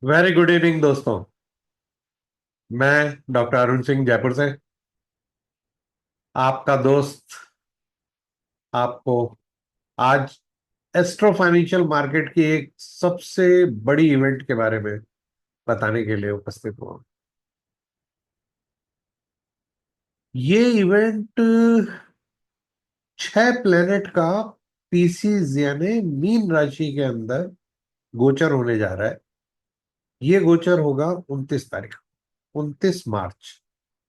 Very good evening दोस्तों। मैं doctor Arun Singh Jaipur से आपका दोस्त आपको आज एस्ट्रो फाइनेंशियल मार्केट की एक सबसे बड़ी इवेंट के बारे में बताने के लिए उपस्थित हुआ। ये इवेंट 6 प्लेनेट का पीसीज यानी मीन राशि के अंदर गोचर होने जा रहा है। ये गोचर होगा 29 तारीख, 29 मार्च।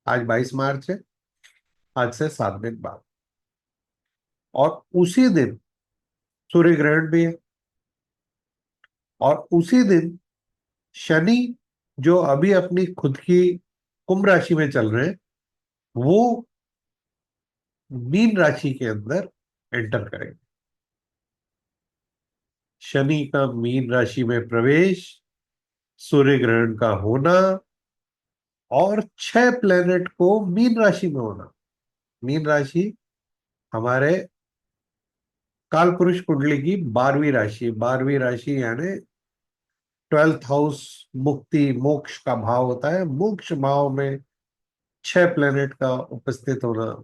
आज 22 मार्च है। आज से 7 दिन बाद और उसी दिन सूर्य ग्रहण भी है। और उसी दिन शनि, जो अभी अपनी खुद की कुंभ राशि में चल रहे हैं, वो मीन राशि के अंदर एंटर करेंगे। शनि का मीन राशि में प्रवेश, सूर्य ग्रहण का होना और 6 प्लेनेट को मीन राशि में होना। मीन राशि हमारे काल पुरुष कुंडली की 12वीं राशि, 12वीं राशि यानी 12th हाउस। मुक्ति मोक्ष का भाव होता है। मोक्ष भाव में 6 प्लेनेट का उपस्थित होना,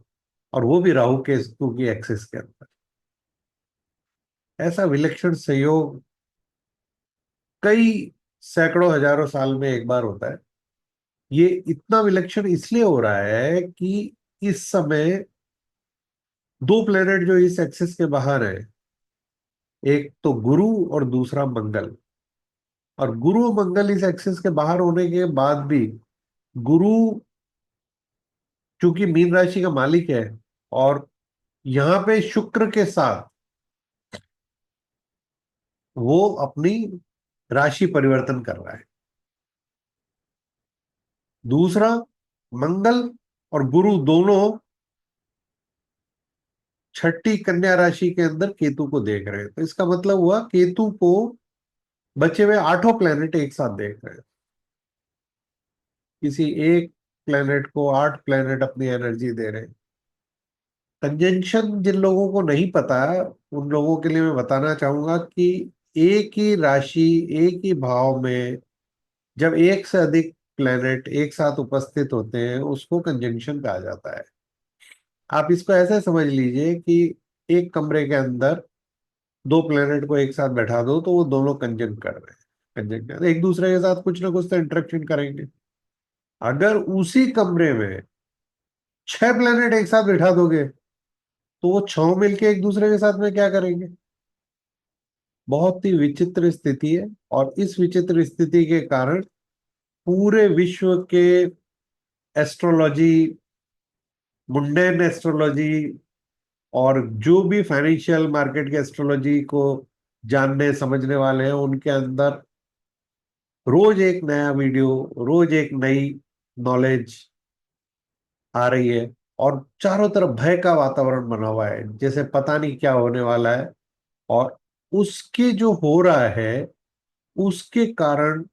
और वो भी राहु केतु की एक्सिस के अंदर। ऐसा विलक्षण संयोग कई सैकड़ों हजारों साल में एक बार होता है। ये इतना विलक्षण इसलिए हो रहा है कि इस समय दो प्लेनेट जो इस एक्सिस के बाहर है, एक तो गुरु और दूसरा मंगल। और गुरु और मंगल इस एक्सिस के बाहर होने के बाद भी गुरु चूंकि मीन राशि का मालिक है, और यहाँ पे शुक्र के साथ वो अपनी राशि परिवर्तन कर रहा है। दूसरा, मंगल और गुरु दोनों छठी कन्या राशि के अंदर केतु को देख रहे हैं। तो इसका मतलब हुआ केतु को बचे हुए 8 प्लेनेट एक साथ देख रहे हैं। किसी एक प्लेनेट को 8 प्लेनेट अपनी एनर्जी दे रहे हैं। कंजंक्शन जिन लोगों को नहीं पता है, उन लोगों के लिए मैं बताना चाहूंगा कि एक ही राशि, एक ही भाव में जब एक से अधिक प्लेनेट एक साथ उपस्थित होते हैं, उसको कंजंक्शन कहा जाता है। आप इसको ऐसे समझ लीजिए कि एक कमरे के अंदर दो प्लेनेट को एक साथ बैठा दो तो वो दोनों कंजंक्ट कर रहे हैं। कंजंक्ट एक दूसरे के साथ कुछ ना कुछ तो इंटरेक्शन करेंगे। अगर उसी कमरे में 6 प्लेनेट एक साथ बैठा दोगे तो वो 6 मिलके एक दूसरे के साथ में क्या करेंगे? बहुत ही विचित्र स्थिति है। और इस विचित्र स्थिति के कारण पूरे विश्व के एस्ट्रोलॉजी, मुंडेन एस्ट्रोलॉजी, और जो भी फाइनेंशियल मार्केट के एस्ट्रोलॉजी को जानने समझने वाले हैं, उनके अंदर रोज एक नया वीडियो, रोज एक नई नॉलेज आ रही है। और चारों तरफ भय का वातावरण बना हुआ है, जैसे पता नहीं क्या होने वाला है। और उसके जो हो रहा है, उसके कारण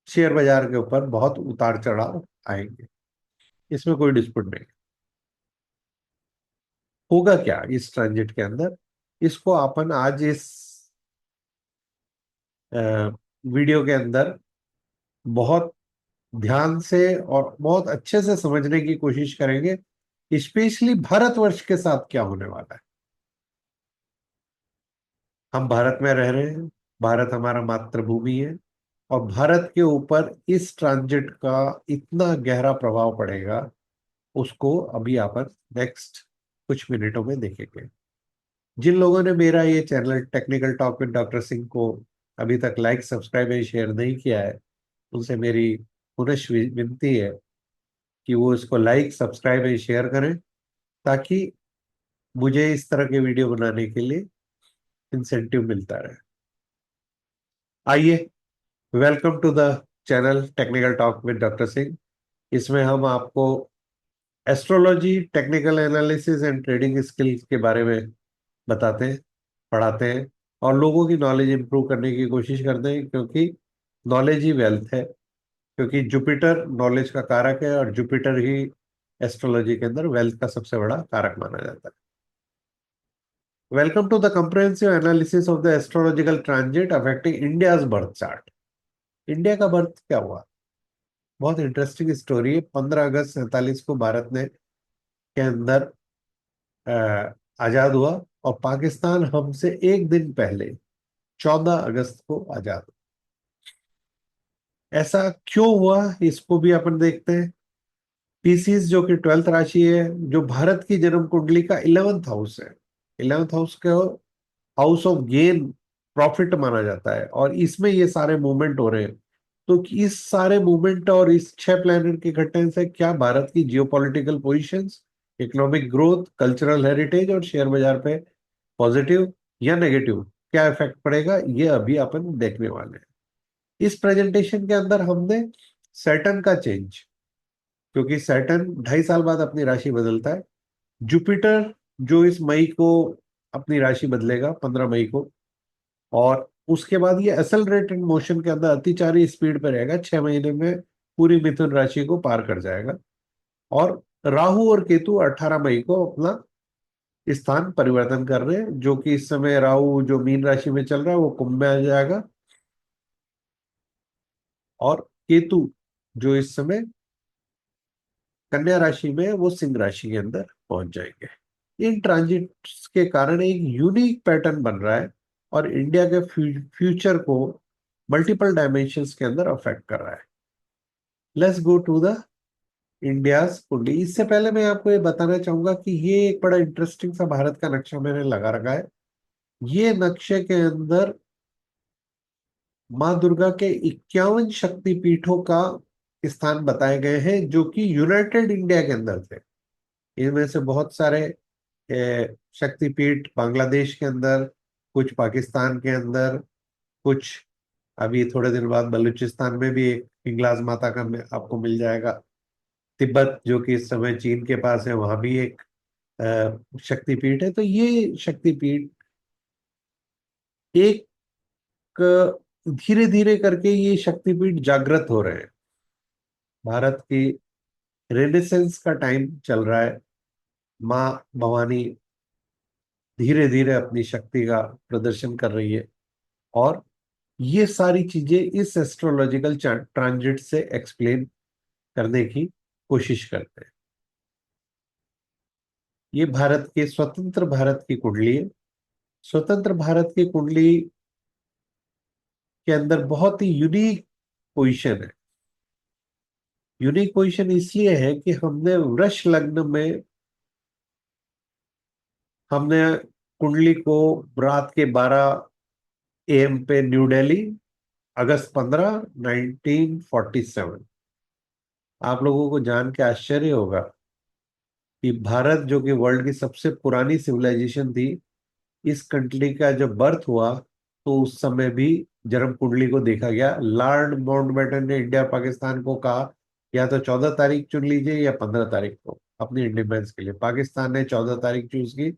शेयर बाजार के ऊपर बहुत उतार चढ़ाव आएंगे। इसमें कोई डिस्प्यूट नहीं। होगा क्या इस ट्रांजिट के अंदर, इसको अपन आज इस वीडियो के अंदर बहुत ध्यान से और बहुत अच्छे से समझने की कोशिश करेंगे। स्पेशली भारतवर्ष के साथ क्या होने वाला है। हम भारत में रह रहे हैं। भारत हमारा मातृभूमि है। और भारत के ऊपर इस ट्रांजिट का इतना गहरा प्रभाव पड़ेगा, उसको अभी अपन नेक्स्ट कुछ मिनटों में देखेंगे। जिन लोगों ने मेरा ये channel technical talk with doctor Singh को अभी तक लाइक, सब्सक्राइब एंड शेयर नहीं किया है, उनसे मेरी पुनः विनती है कि वो इसको लाइक, सब्सक्राइब एंड शेयर करें, ताकि मुझे इस तरह के वीडियो बनाने के लिए इंसेंटिव मिलता रहे। आइए, welcome to the channel technical talk with doctor Singh. इसमें हम आपको astrology, technical analysis and trading skills के बारे में बताते हैं, पढ़ाते हैं, और लोगों की नॉलेज इंप्रूव करने की कोशिश करते हैं, क्योंकि नॉलेज ही वेल्थ है। क्योंकि जुपिटर नॉलेज का कारक है, और जुपिटर ही एस्ट्रोलॉजी के अंदर वेल्थ का सबसे बड़ा कारक माना जाता है। Welcome to the comprehensive analysis of the astrological transit affecting India's birth chart. India का बर्थ क्या हुआ? बहुत इंटरेस्टिंग स्टोरी है। 15 अगस्त 1947 को भारत ने के अंदर आजाद हुआ, और पाकिस्तान हमसे एक दिन पहले 14 अगस्त को आजाद हुआ। ऐसा क्यों हुआ, इसको भी अपन देखते हैं। पीसीस जो कि 12th राशि है, जो भारत की जन्म कुंडली का 11th हाउस है। 11th हाउस को हाउस ऑफ गेन, प्रॉफिट माना जाता है, और इसमें ये सारे मूवमेंट हो रहे हैं। तो इस सारे मूवमेंट और इस 6 प्लैनेट के घटने से क्या भारत की geopolitical positions, economic growth, cultural heritage और शेयर बाजार पे पॉजिटिव या नेगेटिव क्या इफेक्ट पड़ेगा, ये अभी अपन देखने वाले हैं। इस प्रेजेंटेशन के अंदर हमने सैटर्न का चेंज, क्योंकि सैटर्न 2.5 साल बाद अपनी राशि बदलता है। जुपिटर जो इस मई को अपनी राशि बदलेगा, 15 मई को, और उसके बाद ये एक्सेलरेटेड मोशन के अंदर अतिचारी स्पीड पे रहेगा, 6 महीने में पूरी मिथुन राशि को पार कर जाएगा। और राहु और केतु 18 मई को अपना स्थान परिवर्तन कर रहे हैं, जो कि इस समय राहु जो मीन राशि में चल रहा है वो कुंभ में आ जाएगा, और केतु जो इस समय कन्या राशि में है, वो सिंह राशि के अंदर पहुंच जाएंगे। इन ट्रांजिट्स के कारण एक यूनिक पैटर्न बन रहा है, और इंडिया के फ्यूचर को मल्टीपल डायमेंशंस के अंदर अफेक्ट कर रहा है। Let's go to the India's kundli. इससे पहले मैं आपको ये बताना चाहूंगा कि ये एक बड़ा इंटरेस्टिंग सा भारत का नक्शा मैंने लगा रखा है। ये नक्शे के अंदर माँ दुर्गा के 51 शक्तिपीठों का स्थान बताए गए हैं, जो कि यूनाइटेड इंडिया के अंदर थे। इनमें से बहुत सारे शक्तिपीठ बांग्लादेश के अंदर, कुछ पाकिस्तान के अंदर, कुछ अभी थोड़े दिन बाद बलूचिस्तान में भी एक हिंगलाज माता का आपको मिल जाएगा। तिब्बत जो कि इस समय चीन के पास है, वहां भी एक शक्तिपीठ है। तो ये शक्तिपीठ एक धीरे धीरे करके ये शक्तिपीठ जागृत हो रहे हैं। भारत की रेनेसेंस का टाइम चल रहा है। माँ भवानी धीरे धीरे अपनी शक्ति का प्रदर्शन कर रही है, और ये सारी चीजें इस एस्ट्रोलॉजिकल ट्रांजिट से एक्सप्लेन करने की कोशिश करते हैं। ये भारत के स्वतंत्र भारत की कुंडली है। स्वतंत्र भारत की कुंडली के अंदर बहुत ही यूनिक पोजीशन है। यूनिक पोजीशन इसलिए है कि हमने वृष लग्न में हमने कुंडली को रात के 12 AM पे न्यू दिल्ली, अगस्त 15 1947। आप लोगों को जान के आश्चर्य होगा कि भारत जो कि वर्ल्ड की सबसे पुरानी सिविलाइजेशन थी, इस कंट्री का जब बर्थ हुआ तो उस समय भी जन्म कुंडली को देखा गया। लॉर्ड माउंटबेटन ने इंडिया पाकिस्तान को कहा या तो 14 तारीख चुन लीजिए या 15 तारीख को अपनी इंडिपेंडेंस के लिए। पाकिस्तान ने 14 तारीख चूज की।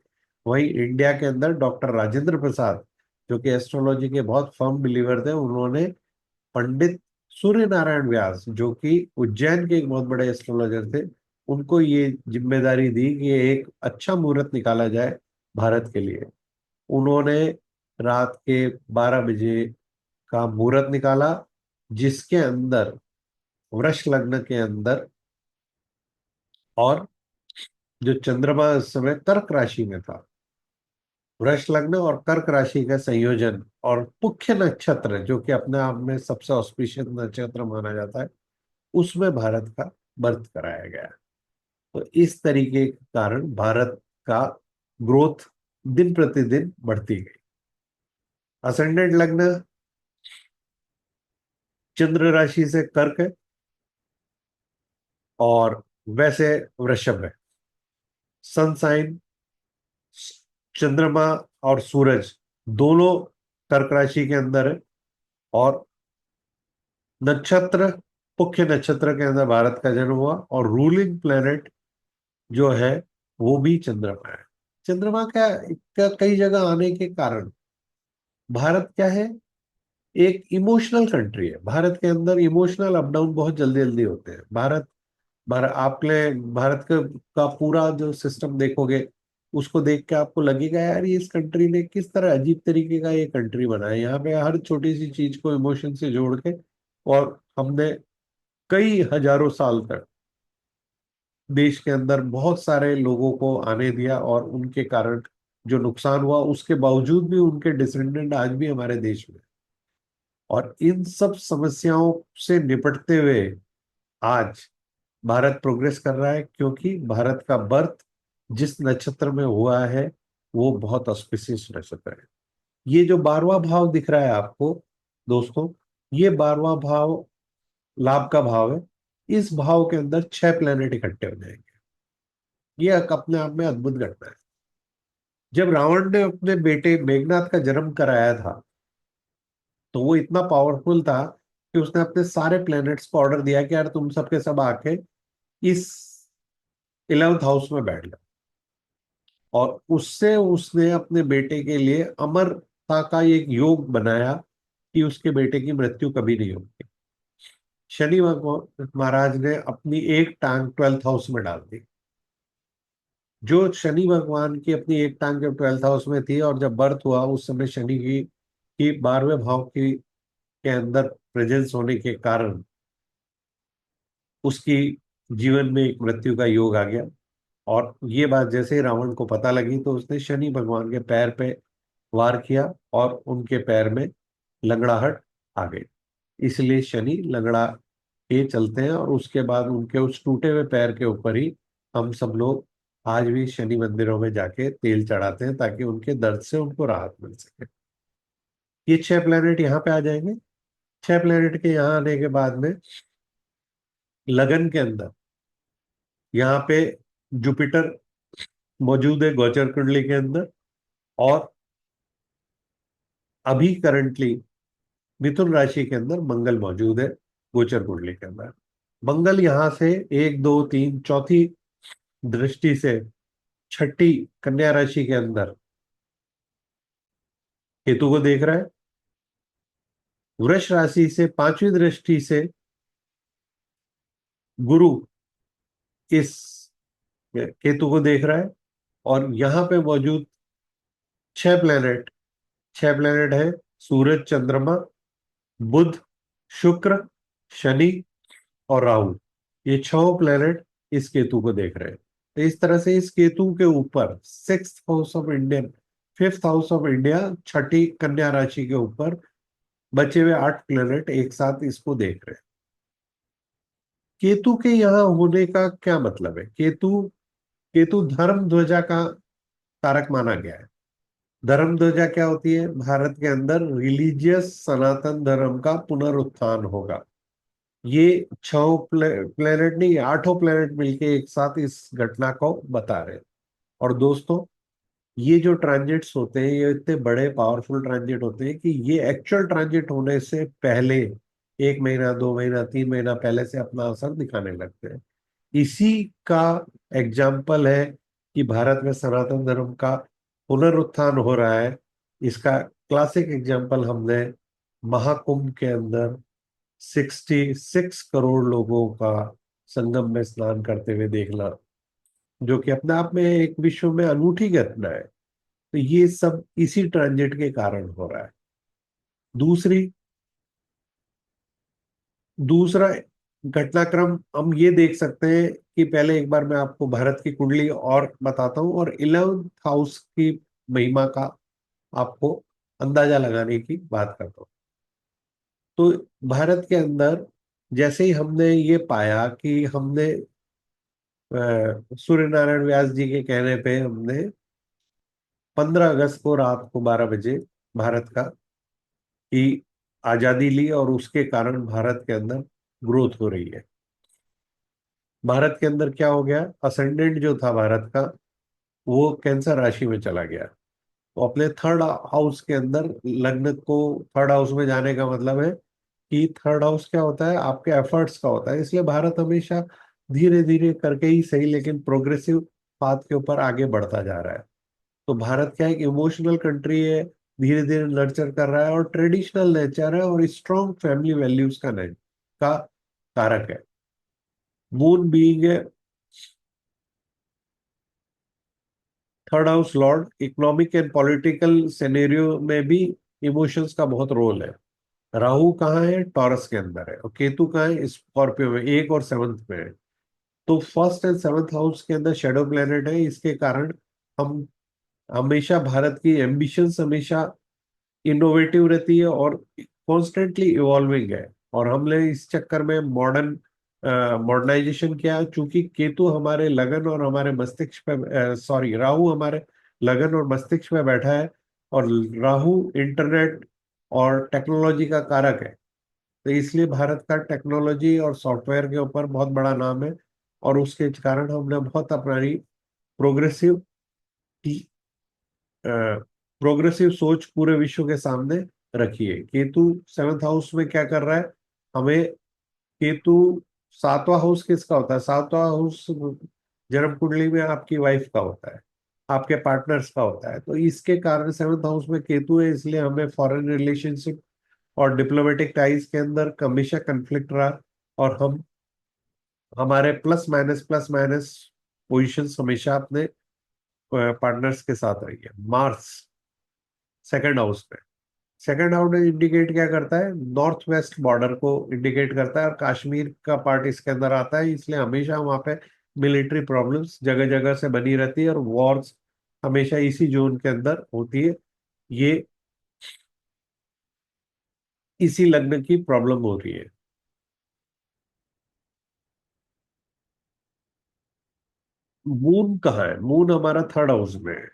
वहीं इंडिया के अंदर डॉक्टर राजेंद्र प्रसाद, जो कि एस्ट्रोलॉजी के बहुत फर्म बिलीवर थे, उन्होंने पंडित सूर्य नारायण व्यास, जो कि उज्जैन के एक बहुत बड़े एस्ट्रोलॉजर थे, उनको ये जिम्मेदारी दी कि एक अच्छा मुहूर्त निकाला जाए भारत के लिए। उन्होंने रात के 12 बजे का मुहूर्त निकाला, जिसके अंदर वृष लग्न के अंदर, और जो चंद्रमा इस समय कर्क राशि में था, वृष लग्न और कर्क राशि का संयोजन, और मुख्य नक्षत्र जो कि अपने आप में सबसे ऑस्पिशियस नक्षत्र माना जाता है, उसमें भारत का बर्थ कराया गया। तो इस तरीके के कारण भारत का ग्रोथ दिन प्रतिदिन बढ़ती गई। असेंडेंट लग्न चंद्र राशि से कर्क है, और वैसे वृषभ है। सन साइन चंद्रमा और सूरज दोनों कर्क राशि के अंदर है, और नक्षत्र मुख्य नक्षत्र के अंदर भारत का जन्म हुआ, और रूलिंग प्लेनेट जो है वो भी चंद्रमा है। चंद्रमा का कई जगह आने के कारण भारत क्या है, एक इमोशनल कंट्री है। भारत के अंदर इमोशनल अप डाउन बहुत जल्दी जल्दी होते हैं। आपने भारत का पूरा जो सिस्टम देखोगे, उसको देख के आपको लगेगा यार ये इस कंट्री ने किस तरह अजीब तरीके का ये कंट्री बना है। यहाँ पे हर छोटी सी चीज को इमोशन से जोड़ के और हमने कई हजारों साल तक देश के अंदर बहुत सारे लोगों को आने दिया, और उनके कारण जो नुकसान हुआ उसके बावजूद भी उनके डिसेंडेंट आज भी हमारे देश में। और इन सब समस्याओं से निपटते हुए आज भारत प्रोग्रेस कर रहा है, क्योंकि भारत का बर्थ जिस नक्षत्र में हुआ है वो बहुत ऑस्पिशियस नक्षत्र है। ये जो 12वां भाव दिख रहा है आपको दोस्तों, ये 12वां भाव लाभ का भाव है। इस भाव के अंदर 6 प्लेनेट इकट्ठे हो जाएंगे। ये एक अपने आप में अद्भुत घटना है। जब रावण ने अपने बेटे मेघनाथ का जन्म कराया था, तो वो इतना पावरफुल था कि उसने अपने सारे प्लैनेट्स को ऑर्डर दिया कि यार तुम सबके सब आके इस 11th हाउस में बैठ जाओ। और उससे उसने अपने बेटे के लिए अमरता का एक योग बनाया कि उसके बेटे की मृत्यु कभी नहीं होगी। शनि भगवान महाराज ने अपनी एक टांग 12th हाउस में डाल दी। जो शनि भगवान की अपनी एक टांग जब 12th हाउस में थी, और जब बर्थ हुआ उस समय शनि की 12वें भाव की के अंदर प्रेजेंस होने के कारण उसकी जीवन में एक मृत्यु का योग आ गया। और ये बात जैसे ही रावण को पता लगी, तो उसने शनि भगवान के पैर पे वार किया और उनके पैर में लंगड़ाहट आ गई। इसलिए शनि लंगड़ा के चलते हैं, और उसके बाद उनके उस टूटे हुए पैर के ऊपर ही हम सब लोग आज भी शनि मंदिरों में जाके तेल चढ़ाते हैं, ताकि उनके दर्द से उनको राहत मिल सके। ये 6 प्लेनेट यहाँ पे आ जाएंगे। 6 प्लेनेट के यहाँ आने के बाद में लगन के अंदर यहाँ पे जुपिटर मौजूद है गोचर कुंडली के अंदर। और अभी करंटली मिथुन राशि के अंदर मंगल मौजूद है गोचर कुंडली के अंदर। मंगल यहाँ से एक दो तीन चौथी दृष्टि से छठी कन्या राशि के अंदर केतु को देख रहा है। वृष राशि से 5वीं दृष्टि से गुरु इस केतु को देख रहा है। और यहाँ पे मौजूद 6 प्लेनेट, 6 प्लेनेट है सूरज, चंद्रमा, बुध, शुक्र, शनि और राहु। ये 6 प्लेनेट इस केतु को देख रहे हैं। तो इस तरह से इस केतु के ऊपर 6th house of Indian, 5th house of India, छठी कन्या राशि के ऊपर बचे हुए 8 प्लेनेट एक साथ इसको देख रहे हैं। केतु के यहाँ होने का क्या मतलब है? केतु केतु धर्म ध्वजा का कारक माना गया है। धर्म ध्वजा क्या होती है? भारत के अंदर रिलीजियस सनातन धर्म का पुनरुत्थान होगा। ये 6 प्लेनेट नहीं, 8 प्लेनेट मिलके एक साथ इस घटना को बता रहे हैं। और दोस्तों, ये जो ट्रांजिट्स होते हैं ये इतने बड़े पावरफुल ट्रांजिट होते हैं कि ये एक्चुअल ट्रांजिट होने से पहले 1 महीना, 2 महीना, 3 महीना पहले से अपना असर दिखाने लगते हैं। इसी का एग्जाम्पल है कि भारत में सनातन धर्म का पुनरुत्थान हो रहा है। इसका क्लासिक एग्जाम्पल हमने महाकुंभ के अंदर 66 करोड़ लोगों का संगम में स्नान करते हुए देखना, जो कि अपने आप में एक विश्व में अनूठी घटना है। तो ये सब इसी ट्रांजिट के कारण हो रहा है। दूसरी दूसरा घटनाक्रम हम ये देख सकते हैं कि पहले एक बार मैं आपको भारत की कुंडली और बताता हूँ, और 11th हाउस की महिमा का आपको अंदाजा लगाने की बात करता हूँ। तो भारत के अंदर जैसे ही हमने ये पाया कि हमने सूर्य नारायण व्यास जी के कहने पे हमने 15 अगस्त को रात को 12 बजे भारत का की आजादी ली, और उसके कारण भारत के अंदर ग्रोथ हो रही है। भारत के अंदर क्या हो गया? असेंडेंट जो था भारत का, वो कैंसर राशि में चला गया। तो अपने 3rd हाउस के अंदर लग्न को 3rd हाउस में जाने का मतलब है कि 3rd हाउस क्या होता है? आपके एफर्ट्स का होता है। इसलिए भारत हमेशा धीरे धीरे करके ही सही, लेकिन प्रोग्रेसिव पाथ के ऊपर आगे बढ़ता जा रहा है। तो भारत क्या एक इमोशनल कंट्री है, धीरे धीरे नर्चर कर रहा है, और ट्रेडिशनल नेचर है, और स्ट्रॉन्ग फैमिली वैल्यूज का कारक है। मून बीइंग है 3rd house Lord, economic and political scenario में भी इमोशंस का बहुत रोल है। राहु कहाँ है? टॉरस के अंदर है। और केतु कहाँ है? स्कॉर्पियो में, एक और सेवंथ में है। तो फर्स्ट एंड सेवंथ हाउस के अंदर शेडो प्लेनेट है। इसके कारण हम हमेशा, भारत की एम्बिशंस हमेशा इनोवेटिव रहती है और कॉन्स्टेंटली इवॉल्विंग है। और हमने इस चक्कर में मॉडर्नाइजेशन किया, चूंकि केतु हमारे लगन और हमारे मस्तिष्क पे, सॉरी, राहु हमारे लगन और मस्तिष्क पे बैठा है। और राहु इंटरनेट और टेक्नोलॉजी का कारक है। तो इसलिए भारत का टेक्नोलॉजी और सॉफ्टवेयर के ऊपर बहुत बड़ा नाम है। और उसके कारण हमने बहुत अपनी प्रोग्रेसिव प्रोग्रेसिव सोच पूरे विश्व के सामने रखी है। केतु सेवंथ हाउस में क्या कर रहा है? हमें केतु, सातवां हाउस किसका होता है? सातवां हाउस जन्म कुंडली में आपकी वाइफ का होता है, आपके पार्टनर्स का होता है। तो इसके कारण सेवंथ हाउस में केतु है, इसलिए हमें फॉरेन रिलेशनशिप और डिप्लोमेटिक टाइज के अंदर हमेशा कंफ्लिक्ट रहा। और हम हमारे प्लस माइनस पोजिशंस हमेशा अपने पार्टनर्स के साथ रही है। मार्स सेकंड हाउस में, सेकंड हाउस इंडिकेट क्या करता है? नॉर्थ वेस्ट बॉर्डर को इंडिकेट करता है, और कश्मीर का पार्ट इसके अंदर आता है। इसलिए हमेशा वहां पे मिलिट्री प्रॉब्लम्स जगह जगह से बनी रहती है, और वॉर्स हमेशा इसी जोन के अंदर होती है। ये इसी लग्न की प्रॉब्लम हो रही है। मून कहाँ है? मून हमारा थर्ड हाउस में है।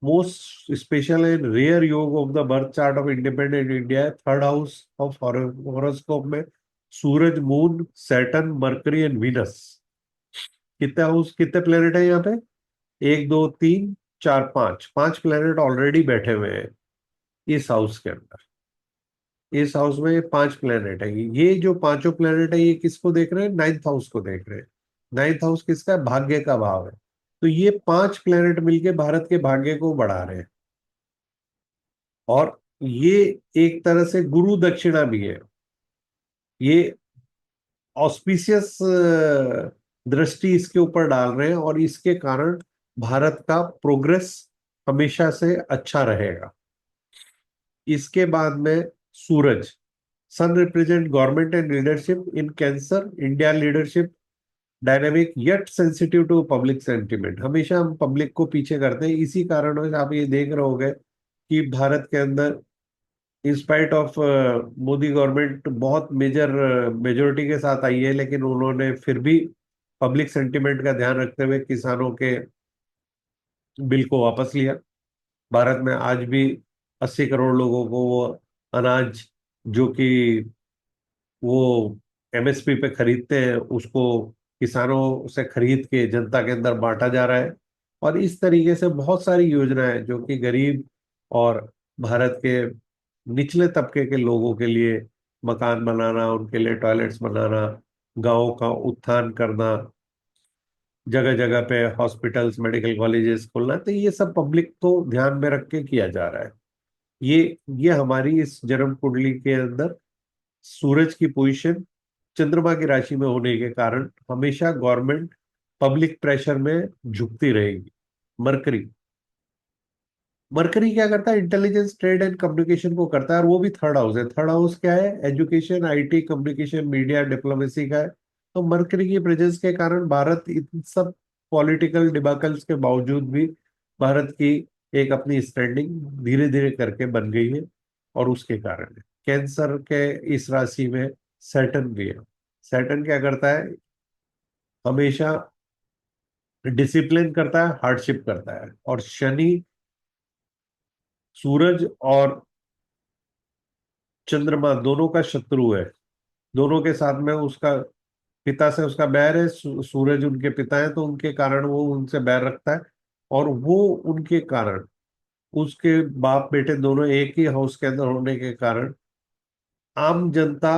Most special and rare yog of the birth chart of independent India है थर्ड हाउस ऑफ हॉरोस्कोप में। Suraj, moon, Saturn, Mercury and Venus. कितने हाउस, कितने प्लेनेट है यहाँ पे? एक, दो, तीन, चार, पांच, पांच प्लेनेट ऑलरेडी बैठे हुए हैं इस हाउस के अंदर। इस हाउस में ये पांच प्लेनेट है। ये जो पांचों प्लेनेट है, ये किसको देख रहे हैं? नाइन्थ हाउस को देख रहे हैं। नाइन्थ हाउस किसका है? भाग्य का भाव है। तो ये पांच प्लेनेट मिलके भारत के भाग्य को बढ़ा रहे हैं। और ये एक तरह से गुरु दक्षिणा भी है। ये ऑस्पिशियस दृष्टि इसके ऊपर डाल रहे हैं, और इसके कारण भारत का प्रोग्रेस हमेशा से अच्छा रहेगा। इसके बाद में सूरज, sun represent government and leadership in Cancer. India leadership dynamic yet sensitive to public sentiment. हमेशा हम पब्लिक को पीछे करते हैं। इसी कारण से आप ये देख रहे होंगे कि भारत के अंदर, इंस्पाइट ऑफ मोदी गवर्नमेंट बहुत मेजोरिटी के साथ आई है, लेकिन उन्होंने फिर भी पब्लिक सेंटिमेंट का ध्यान रखते हुए किसानों के बिल को वापस लिया। भारत में आज भी 80 करोड़ लोगों को वो अनाज, जो कि वो एमएसपी पे खरीदते हैं, उसको किसानों से खरीद के जनता के अंदर बांटा जा रहा है। और इस तरीके से बहुत सारी योजनाएं जो कि गरीब और भारत के निचले तबके के लोगों के लिए मकान बनाना, उनके लिए टॉयलेट्स बनाना, गांवों का उत्थान करना, जगह जगह पे हॉस्पिटल्स, मेडिकल कॉलेजेस खोलना, तो ये सब पब्लिक को ध्यान में रख के किया जा रहा है। ये ये हमारी इस जन्म कुंडली के अंदर सूरज की पोजीशन चंद्रमा की राशि में होने के कारण हमेशा गवर्नमेंट पब्लिक प्रेशर में झुकती रहेगी। मरकरी, मरकरी क्या करता है? इंटेलिजेंस, ट्रेड एंड कम्युनिकेशन को करता है, और वो भी थर्ड हाउस है। थर्ड हाउस क्या है? Education, IT, communication, media, diplomacy का है। तो मरकरी की प्रेजेंस के कारण भारत इन सब पॉलिटिकल डिबाकल्स के बावजूद भी भारत की एक अपनी स्टैंडिंग धीरे धीरे करके बन गई है। और उसके कारण है कैंसर के इस राशि में सैटर्न भी है। सैटर्न क्या करता है? हमेशा डिसिप्लिन करता है, हार्डशिप करता है। और शनि, सूरज और चंद्रमा दोनों का शत्रु है। दोनों के साथ में उसका पिता से उसका बैर है। सूरज उनके पिता है, तो उनके कारण वो उनसे बैर रखता है। और वो उनके कारण, उसके बाप बेटे दोनों एक ही हाउस के अंदर होने के कारण, आम जनता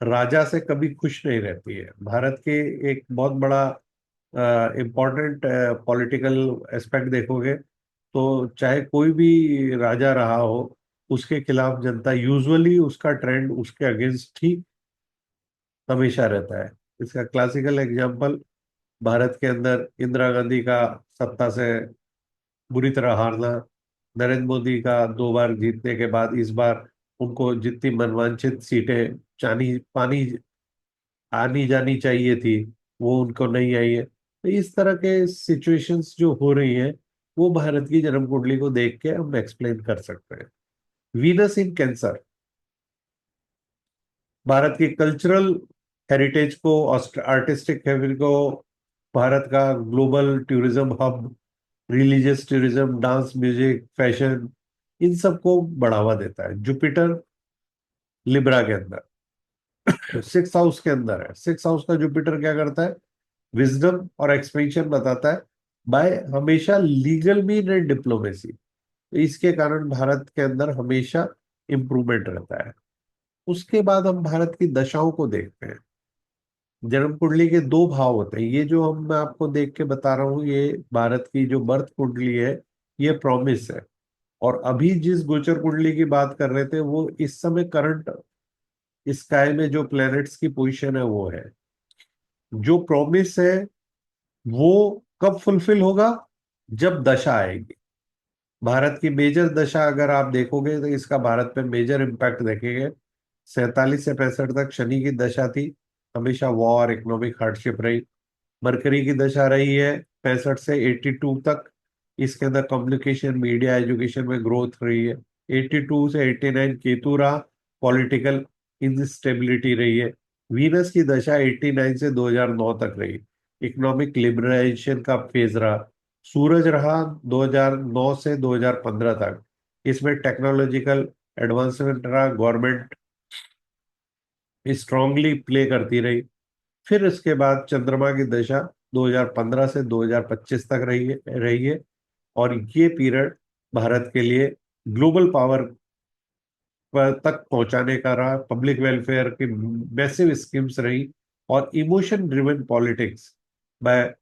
राजा से कभी खुश नहीं रहती है। भारत के एक बहुत बड़ा इम्पोर्टेंट पॉलिटिकल एस्पेक्ट देखोगे, तो चाहे कोई भी राजा रहा हो, उसके खिलाफ जनता यूजुअली, उसका ट्रेंड उसके अगेंस्ट ही हमेशा रहता है। इसका क्लासिकल एग्जाम्पल भारत के अंदर इंदिरा गांधी का सत्ता से बुरी तरह हारना, नरेंद्र मोदी का 2 बार जीतने के बाद इस बार उनको जितनी मनवांछित सीटें चानी पानी आनी जानी चाहिए थी वो उनको नहीं आई है। तो इस तरह के सिचुएशंस जो हो रही हैं वो भारत की जन्म कुंडली को देख के हम एक्सप्लेन कर सकते हैं। वीनस इन कैंसर भारत की कल्चरल हेरिटेज को, आर्टिस्टिक हेरिटेज को, भारत का global tourism hub, religious tourism, dance, music, fashion, इन सबको बढ़ावा देता है। जुपिटर लिब्रा के अंदर, सिक्स हाउस के अंदर है। सिक्स हाउस का जुपिटर क्या करता है? विजडम और एक्सपेंशन बताता है, बाय हमेशा लीगल मीन एंड डिप्लोमेसी। इसके कारण भारत के अंदर हमेशा इंप्रूवमेंट रहता है। उसके बाद हम भारत की दशाओं को देखते हैं। जन्म कुंडली के दो भाव होते हैं। ये जो हम मैं आपको देख के बता रहा हूँ, ये भारत की जो बर्थ कुंडली है, ये प्रॉमिस है। और अभी जिस गोचर कुंडली की बात कर रहे थे, वो इस समय करंट स्काई में जो प्लैनेट्स की पोजीशन है वो है। जो प्रॉमिस है वो कब फुलफिल होगा? जब दशा आएगी। भारत की मेजर दशा अगर आप देखोगे तो इसका भारत पे मेजर इम्पैक्ट देखेंगे। 47 से 65 तक शनि की दशा थी, हमेशा वॉर, इकोनॉमिक हार्डशिप रही। मरकरी की दशा रही है 65 से 82 तक, इसके अंदर कम्युनिकेशन, मीडिया, एजुकेशन में ग्रोथ रही है। 82 से 89 केतु रहा, पॉलिटिकल इंस्टेबिलिटी रही है। वीनस की दशा 89 से 2009 तक रही, इकोनॉमिक लिबरलाइजेशन का फेज रहा। सूरज रहा 2009 से 2015 तक, इसमें टेक्नोलॉजिकल एडवांसमेंट रहा, गवर्नमेंट स्ट्रांगली प्ले करती रही। फिर इसके बाद चंद्रमा की दशा 2015 से 2025 तक रही है। और ये पीरियड भारत के लिए ग्लोबल पावर पर तक पहुंचाने का रहा, पब्लिक वेलफेयर की मैसिव स्कीम्स रही, और emotion driven politics by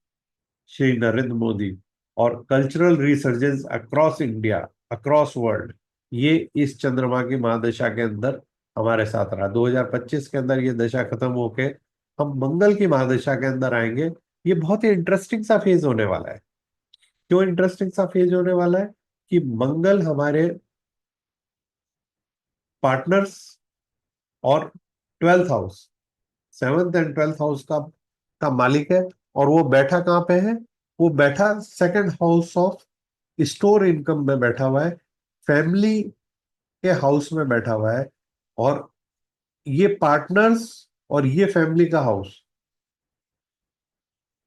Shri Narendra Modi, और cultural resurgence across India, across world, ये इस चंद्रमा की महादशा के अंदर हमारे साथ रहा। 2025 के अंदर ये दशा खत्म होके हम मंगल की महादशा के अंदर आएंगे। ये बहुत ही इंटरेस्टिंग सा फेज होने वाला है। क्यों इंटरेस्टिंग सा फेज होने वाला है? कि मंगल हमारे पार्टनर्स और twelfth house, seventh and twelfth house का मालिक है। और वो बैठा कहाँ पे है? वो बैठा second house of store income में बैठा हुआ है, फैमिली के हाउस में बैठा हुआ है। और ये पार्टनर्स और ये फैमिली का हाउस,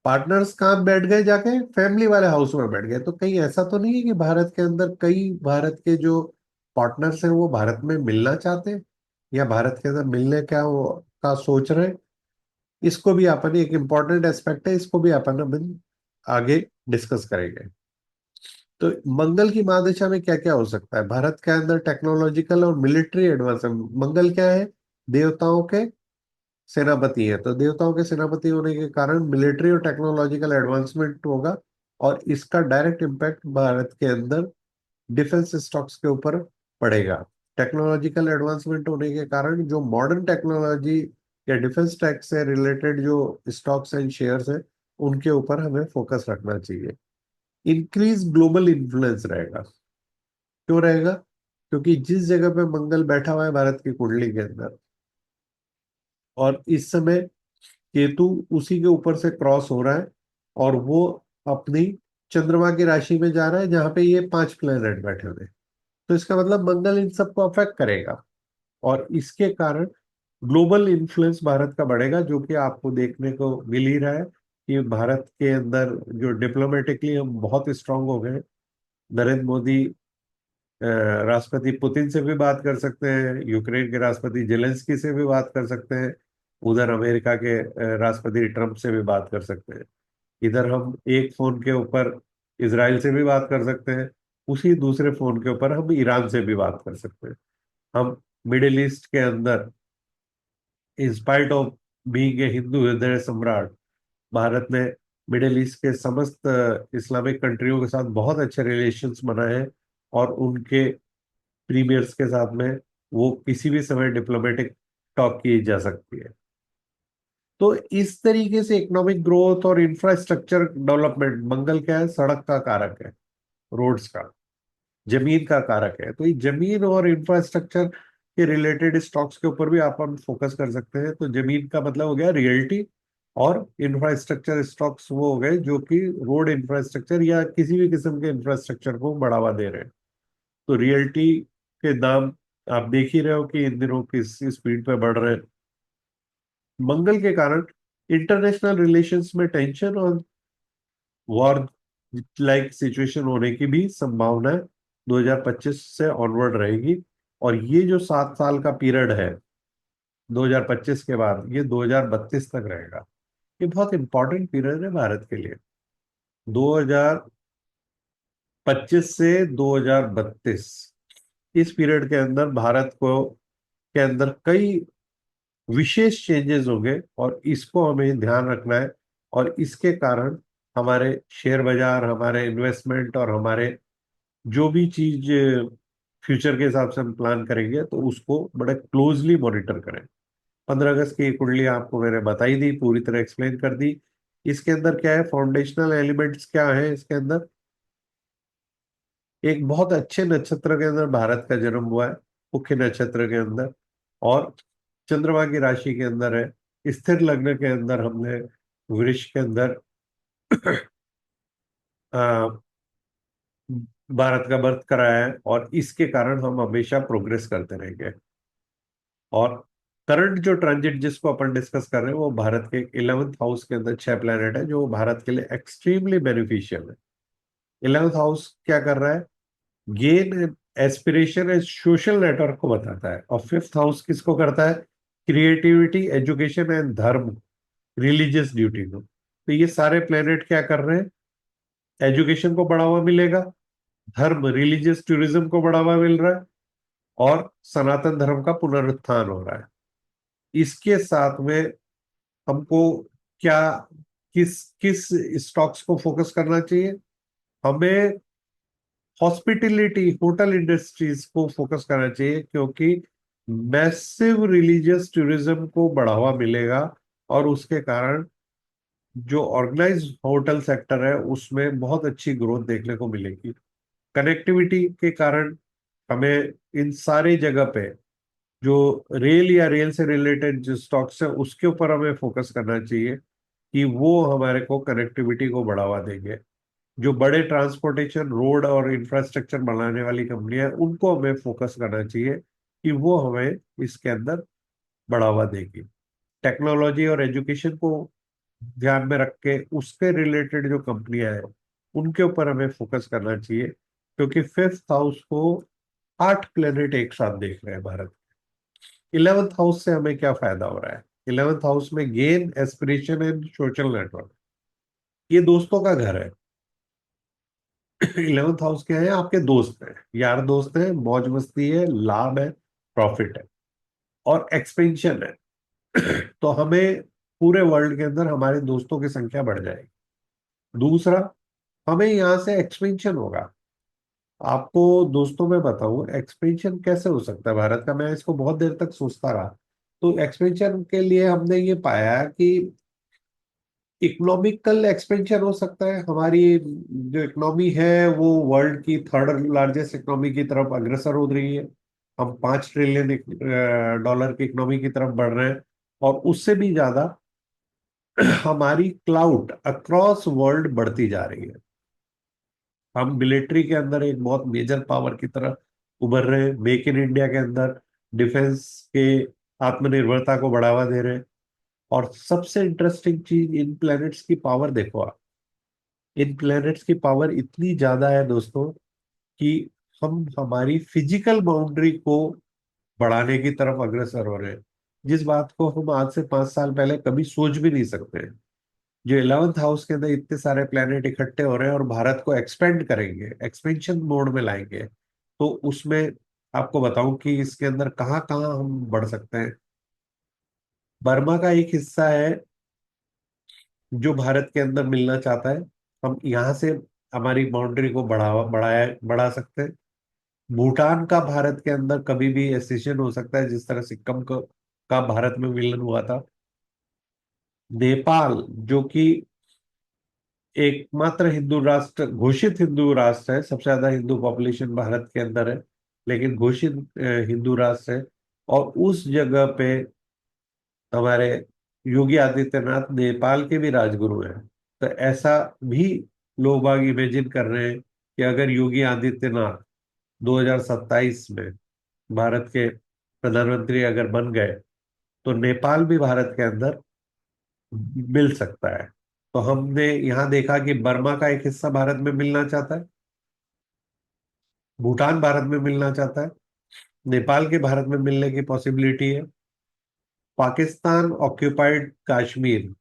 पार्टनर्स कहाँ बैठ गए? जाके फैमिली वाले हाउस में बैठ गए। तो कहीं ऐसा तो नहीं है कि भारत के अंदर कई भारत के जो पार्टनर्स हैं वो भारत में मिलना चाहते हैं, या भारत के अंदर मिलने का सोच रहे हैं? इसको भी अपन, एक इम्पॉर्टेंट एस्पेक्ट है, इसको भी अपन आगे डिस्कस करेंगे। तो मंगल की महादशा में क्या क्या हो सकता है भारत के अंदर? टेक्नोलॉजिकल और मिलिट्री एडवांस। मंगल क्या है? देवताओं के सेनापति है। तो देवताओं के सेनापति होने के कारण मिलिट्री और टेक्नोलॉजिकल एडवांसमेंट होगा। और इसका डायरेक्ट इम्पैक्ट भारत के अंदर डिफेंस स्टॉक्स के ऊपर पड़ेगा। टेक्नोलॉजिकल एडवांसमेंट होने के कारण जो मॉडर्न टेक्नोलॉजी या डिफेंस टेक से रिलेटेड जो स्टॉक्स एंड शेयर्स हैं, उनके ऊपर हमें फोकस रखना चाहिए। इंक्रीज ग्लोबल इन्फ्लुएंस रहेगा। क्यों रहेगा? क्योंकि जिस जगह पे मंगल बैठा हुआ है भारत की कुंडली के अंदर, और इस समय केतु उसी के ऊपर से क्रॉस हो रहा है, और वो अपनी चंद्रमा की राशि में जा रहा है जहां पे ये 5 प्लेनेट बैठे हुए हैं। तो इसका मतलब मंगल इन सबको अफेक्ट करेगा। और इसके कारण ग्लोबल इन्फ्लुएंस भारत का बढ़ेगा, जो कि आपको देखने को मिल ही रहा है कि भारत के अंदर जो डिप्लोमेटिकली हम बहुत स्ट्रांग हो गए। नरेंद्र मोदी राष्ट्रपति पुतिन से भी बात कर सकते हैं, यूक्रेन के राष्ट्रपति जेलेंस्की से भी बात कर सकते हैं, उधर अमेरिका के राष्ट्रपति ट्रंप से भी बात कर सकते हैं। इधर हम एक फोन के ऊपर इसराइल से भी बात कर सकते हैं, उसी दूसरे फोन के ऊपर हम ईरान से भी बात कर सकते हैं। हम मिडिल ईस्ट के अंदर, in spite of being a Hindu हृदय सम्राट, भारत ने मिडिल ईस्ट के समस्त इस्लामिक कंट्रियों के साथ बहुत अच्छे रिलेशंस बनाए हैं। और उनके प्रीमियर्स के साथ में वो किसी भी समय डिप्लोमेटिक टॉक की जा सकती है। तो इस तरीके से इकोनॉमिक ग्रोथ और इंफ्रास्ट्रक्चर डेवलपमेंट, मंगल क्या है? सड़क का कारक है, रोड्स का, जमीन का कारक है। तो ये जमीन और इंफ्रास्ट्रक्चर, के रिलेटेड स्टॉक्स के ऊपर भी आप हम फोकस कर सकते हैं। तो जमीन का मतलब हो गया रियल्टी, और इंफ्रास्ट्रक्चर स्टॉक्स वो हो गए जो कि रोड इंफ्रास्ट्रक्चर या किसी भी किस्म के इंफ्रास्ट्रक्चर को बढ़ावा दे रहे हैं। तो रियल्टी के दाम आप देख ही रहे हो कि इन दिनों किस स्पीड पे बढ़ रहे हैं। मंगल के कारण इंटरनेशनल रिलेशंस में टेंशन और वॉर लाइक सिचुएशन होने की भी संभावना 2025 से ऑनवर्ड रहेगी। और ये जो 7 साल का पीरियड है 2025 के बाद, ये 2032 तक रहेगा। ये बहुत इंपॉर्टेंट पीरियड है भारत के लिए। 2025 से 2032, इस पीरियड के अंदर भारत को के अंदर कई विशेष चेंजेस होंगे, और इसको हमें ध्यान रखना है। और इसके कारण हमारे शेयर बाजार, हमारे इन्वेस्टमेंट और हमारे जो भी चीज फ्यूचर के हिसाब से हम प्लान करेंगे तो उसको बड़े क्लोजली मॉनिटर करें। 15 अगस्त की कुंडली आपको मैंने बताई दी, पूरी तरह एक्सप्लेन कर दी। इसके अंदर क्या है, फाउंडेशनल एलिमेंट्स क्या है इसके अंदर। एक बहुत अच्छे नक्षत्र के अंदर भारत का जन्म हुआ है, मुख्य नक्षत्र के अंदर, और चंद्रमा की राशि के अंदर है। स्थिर लग्न के अंदर हमने वृष के अंदर अ, भारत का बर्थ कराया है, और इसके कारण हम हमेशा प्रोग्रेस करते रहेंगे। और करंट जो ट्रांजिट जिसको अपन डिस्कस कर रहे हैं वो भारत के 11th हाउस के अंदर 6 प्लैनेट है, जो भारत के लिए एक्सट्रीमली बेनिफिशियल है। 11th हाउस क्या कर रहा है, gain aspiration and social network को बताता है। और 5th हाउस किसको करता है, क्रिएटिविटी, एजुकेशन एंड धर्म, रिलीजियस ड्यूटी को। तो ये सारे प्लेनेट क्या कर रहे हैं, एजुकेशन को बढ़ावा मिलेगा, धर्म रिलीजियस टूरिज्म को बढ़ावा मिल रहा है, और सनातन धर्म का पुनरुत्थान हो रहा है। इसके साथ में हमको क्या, किस किस स्टॉक्स को फोकस करना चाहिए, हमें हॉस्पिटलिटी, होटल इंडस्ट्रीज को फोकस करना चाहिए, क्योंकि मैसिव रिलीजियस टूरिज्म को बढ़ावा मिलेगा, और उसके कारण जो ऑर्गेनाइज होटल सेक्टर है उसमें बहुत अच्छी ग्रोथ देखने को मिलेगी। कनेक्टिविटी के कारण हमें इन सारी जगह पे जो रेल या रेल से रिलेटेड जो स्टॉक्स है उसके ऊपर हमें फोकस करना चाहिए, कि वो हमारे को कनेक्टिविटी को बढ़ावा देंगे। जो बड़े ट्रांसपोर्टेशन, रोड और इंफ्रास्ट्रक्चर बनाने वाली कंपनियां हैं उनको हमें फोकस करना चाहिए, कि वो हमें इसके अंदर बढ़ावा देगी। टेक्नोलॉजी और एजुकेशन को ध्यान में रख के उसके रिलेटेड जो कंपनियां हैं उनके ऊपर हमें फोकस करना चाहिए, क्योंकि 5th हाउस को 8 प्लेनेट एक साथ देख रहे हैं भारत। 11th हाउस से हमें क्या फायदा हो रहा है, 11th हाउस में gain, aspiration and social network, ये दोस्तों का घर है। 11th हाउस क्या है, आपके दोस्त हैं, यार दोस्त हैं, मौज मस्ती है, लाभ है, प्रॉफिट है, और एक्सपेंशन है। तो हमें पूरे वर्ल्ड के अंदर हमारे दोस्तों की संख्या बढ़ जाएगी। दूसरा, हमें यहाँ से एक्सपेंशन होगा। आपको दोस्तों में बताऊं एक्सपेंशन कैसे हो सकता है भारत का, मैं इसको बहुत देर तक सोचता रहा। तो एक्सपेंशन के लिए हमने ये पाया कि इकोनॉमिकल एक्सपेंशन हो सकता है। हमारी जो इकोनॉमी है वो वर्ल्ड की 3rd लार्जेस्ट इकोनॉमी की तरफ अग्रसर हो रही है। हम 5 ट्रिलियन डॉलर की इकोनॉमी की तरफ बढ़ रहे हैं, और उससे भी ज्यादा हमारी क्लाउड अक्रॉस वर्ल्ड बढ़ती जा रही है। हम मिलिट्री के अंदर एक बहुत मेजर पावर की तरह उभर रहे हैं, मेक इन इंडिया के अंदर डिफेंस के आत्मनिर्भरता को बढ़ावा दे रहे हैं। और सबसे इंटरेस्टिंग चीज, इन प्लैनेट्स की पावर देखो आप। इन प्लैनेट्स की पावर इतनी ज्यादा है दोस्तों, कि हम हमारी फिजिकल बाउंड्री को बढ़ाने की तरफ अग्रसर हो रहे हैं, जिस बात को हम आज से 5 साल पहले कभी सोच भी नहीं सकते हैं। जो 11th हाउस के अंदर इतने सारे प्लैनेट इकट्ठे हो रहे हैं और भारत को एक्सपेंड करेंगे, एक्सपेंशन मोड में लाएंगे, तो उसमें आपको बताऊं कि इसके अंदर कहाँ कहाँ हम बढ़ सकते हैं। बर्मा का एक हिस्सा है जो भारत के अंदर मिलना चाहता है, हम यहाँ से हमारी बाउंड्री को बढ़ा सकते हैं। भूटान का भारत के अंदर कभी भी एसेशन हो सकता है, जिस तरह सिक्किम का भारत में विलीन हुआ था। नेपाल, जो कि एकमात्र हिंदू राष्ट्र, घोषित हिंदू राष्ट्र है, सबसे ज्यादा हिंदू पॉपुलेशन भारत के अंदर है, लेकिन घोषित हिंदू राष्ट्र है। और उस जगह पे हमारे योगी आदित्यनाथ नेपाल के भी राजगुरु हैं। तो ऐसा भी लोग बाग इमेजिन कर रहे हैं कि अगर योगी आदित्यनाथ 2027 में भारत के प्रधानमंत्री अगर बन गए तो नेपाल भी भारत के अंदर मिल सकता है। तो हमने यहाँ देखा कि बर्मा का एक हिस्सा भारत में मिलना चाहता है, भूटान भारत में मिलना चाहता है, नेपाल के भारत में मिलने की पॉसिबिलिटी है। पाकिस्तान ऑक्यूपाइड कश्मीर,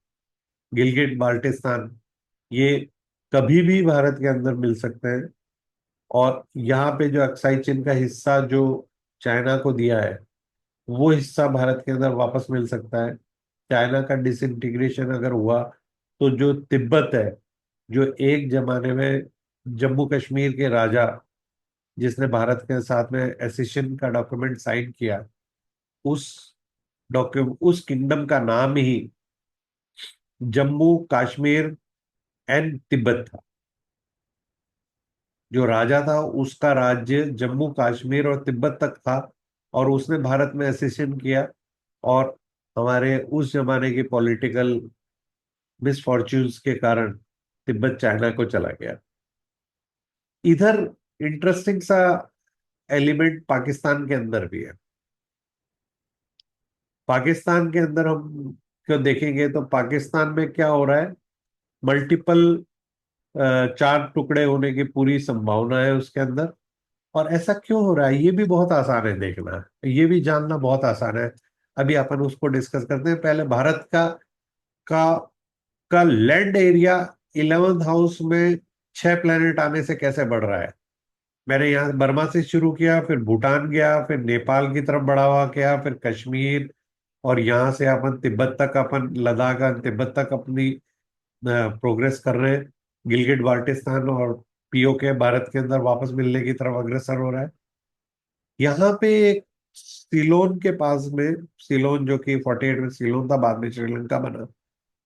गिलगिट बाल्टिस्तान, ये कभी भी भारत के अंदर मिल सकते हैं। और यहाँ पे जो अक्साई चीन का हिस्सा जो चाइना को दिया है, वो हिस्सा भारत के अंदर वापस मिल सकता है। चाइना का डिसइंटीग्रेशन अगर हुआ तो जो तिब्बत है, जो एक जमाने में जम्मू कश्मीर के राजा, जिसने भारत के साथ में एसेशन का डॉक्यूमेंट साइन किया, उस डॉक्यूमेंट उस किंगडम का नाम ही जम्मू कश्मीर एंड तिब्बत था। जो राजा था उसका राज्य जम्मू कश्मीर और तिब्बत तक था, और उसने भारत में एसेशन किया। और हमारे उस जमाने की पॉलिटिकल मिसफॉर्च्यून्स के कारण तिब्बत चाइना को चला गया। इधर इंटरेस्टिंग सा एलिमेंट पाकिस्तान के अंदर भी है। पाकिस्तान के अंदर हम क्यों देखेंगे तो पाकिस्तान में क्या हो रहा है, मल्टीपल चार टुकड़े होने की पूरी संभावना है उसके अंदर। और ऐसा क्यों हो रहा है ये भी बहुत आसान है देखना, ये भी जानना बहुत आसान है। अभी अपन उसको डिस्कस करते हैं। पहले भारत का का लैंड एरिया 11th हाउस में 6 प्लेनेट आने से कैसे बढ़ रहा है। मैंने यहाँ बर्मा से शुरू किया, फिर भूटान गया, फिर नेपाल की तरफ बढ़ा हुआ गया, फिर कश्मीर, और यहाँ से अपन तिब्बत तक, अपन लद्दाख तिब्बत तक अपनी प्रोग्रेस कर रहे हैं। गिलगिट बाल्टिस्तान और पीओके भारत के अंदर वापस मिलने की तरफ अग्रसर हो रहा है। यहाँ पे एक सीलोन के पास में, सीलोन जो कि 48 में सीलोन था, बाद में श्रीलंका बना।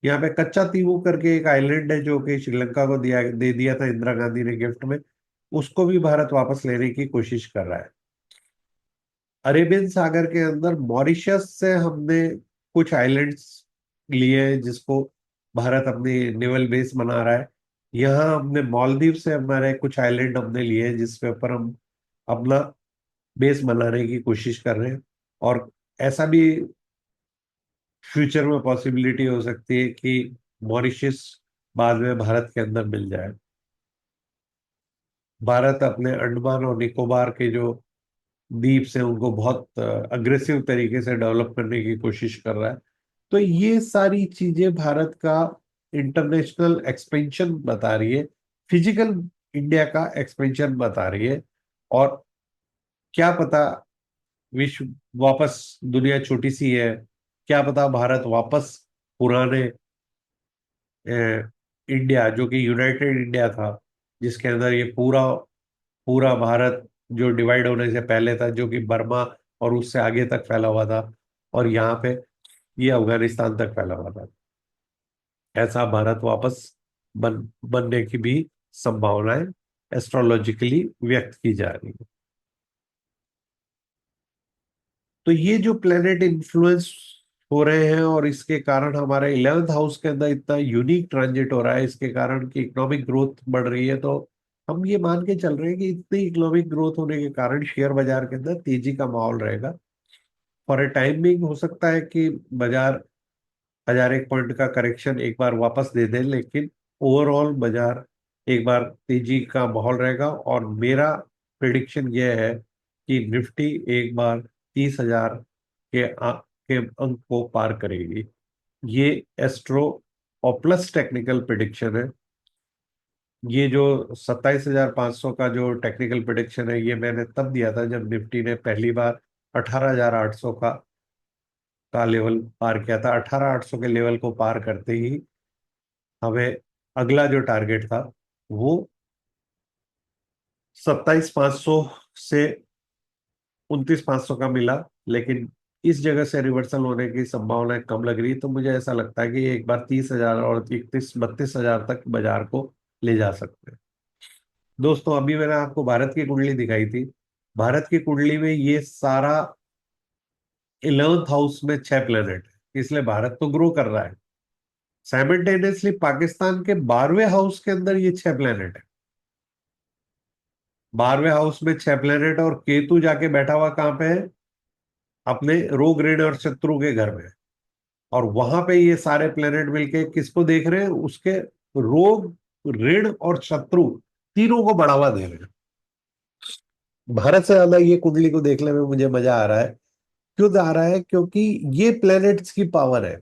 यहाँ पे कच्चा तीवू करके एक आइलैंड है जो कि श्रीलंका को दे दिया था इंदिरा गांधी ने गिफ्ट में। उसको भी भारत वापस लेने की कोशिश कर रहा है। अरेबियन सागर के अंदर मॉरिशस से हमने कुछ आइलैंड्स लिए हैं, जिसको भारत अपनी नेवल बेस बना रहा है। यहाँ हमने मालदीव से हमारे कुछ आइलैंड हमने लिए हैं, जिसके ऊपर हम अपना बेस बनाने की कोशिश कर रहे हैं। और ऐसा भी फ्यूचर में पॉसिबिलिटी हो सकती है कि मॉरिशस बाद में भारत के अंदर मिल जाए। भारत अपने अंडमान और निकोबार के जो द्वीप से उनको बहुत अग्रेसिव तरीके से डेवलप करने की कोशिश कर रहा है। तो ये सारी चीजें भारत का इंटरनेशनल एक्सपेंशन बता रही है, फिजिकल इंडिया का एक्सपेंशन बता रही है। और क्या पता विश्व वापस, दुनिया छोटी सी है, क्या पता भारत वापस पुराने इंडिया, जो कि यूनाइटेड इंडिया था, जिसके अंदर ये पूरा पूरा भारत जो डिवाइड होने से पहले था, जो कि बर्मा और उससे आगे तक फैला हुआ था, और यहाँ पे ये अफगानिस्तान तक फैला हुआ था, ऐसा भारत वापस बनने की भी संभावनाएं एस्ट्रोलॉजिकली व्यक्त की जा रही है। तो ये जो प्लेनेट इन्फ्लुएंस हो रहे हैं, और इसके कारण हमारे 11th हाउस के अंदर इतना यूनिक ट्रांजिट हो रहा है, इसके कारण की इकोनॉमिक ग्रोथ बढ़ रही है। तो हम ये मान के चल रहे हैं कि इतनी इकोनॉमिक ग्रोथ होने के कारण शेयर बाजार के अंदर तेजी का माहौल रहेगा। फॉर ए टाइमिंग हो सकता है कि बाजार 1001 पॉइंट का करेक्शन एक बार वापस दे दे, लेकिन ओवरऑल बाजार एक बार तेजी का माहौल रहेगा। और मेरा प्रिडिक्शन यह है कि निफ्टी एक बार 30,000 के अंक को पार करेगी। ये एस्ट्रो और प्लस टेक्निकल प्रिडिक्शन है। ये जो 27,500 का जो टेक्निकल प्रिडिक्शन है, ये मैंने तब दिया था जब निफ्टी ने पहली बार 18,800 का लेवल पार किया था। 18,800 के लेवल को पार करते ही हमें अगला जो टारगेट था वो 27,500 से 29,500 का मिला। लेकिन इस जगह से रिवर्सल होने की संभावना कम लग रही है। तो मुझे ऐसा लगता है कि एक बार 30,000 और 31-32,000 तक बाजार को ले जा सकते हैं। दोस्तों, अभी मैंने आपको भारत की कुंडली दिखाई थी। भारत की कुंडली में ये सारा 11th हाउस में 6 प्लेनेट है, इसलिए भारत तो ग्रो कर रहा है। साइमल्टेनियसली पाकिस्तान के 12वें हाउस के अंदर ये 6 प्लेनेट है। 12वें हाउस में 6 प्लेनेट, और केतु जाके बैठा हुआ कहाँ पे है? अपने रोग ऋण और शत्रु के घर में। और वहां पे ये सारे प्लेनेट मिलके किसको देख रहे हैं? उसके रोग, ऋण और शत्रु तीनों को बढ़ावा दे रहे हैं। भारत से ज्यादा ये कुंडली को देखने में मुझे मजा आ रहा है। क्यों आ रहा है? क्योंकि ये प्लेनेट्स की पावर है।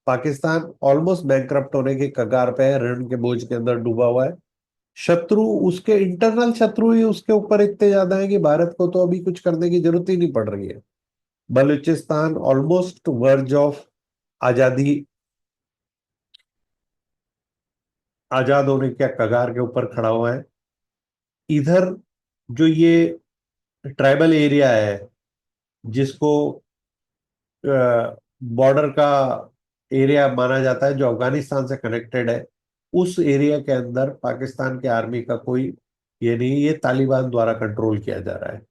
पाकिस्तान ऑलमोस्ट बैंकरप्ट होने के कगार पे है, ऋण के बोझ के अंदर डूबा हुआ है। शत्रु, उसके इंटरनल शत्रु ही उसके ऊपर इतने ज्यादा है कि भारत को तो अभी कुछ करने की जरूरत ही नहीं पड़ रही है। बलूचिस्तान ऑलमोस्ट वर्ज ऑफ आजादी, आजाद होने के कगार के ऊपर खड़ा हुआ है। इधर जो ये ट्राइबल एरिया है, जिसको बॉर्डर का एरिया माना जाता है, जो अफगानिस्तान से कनेक्टेड है, उस एरिया के अंदर पाकिस्तान के आर्मी का कोई ये नहीं, ये तालिबान द्वारा कंट्रोल किया जा रहा है।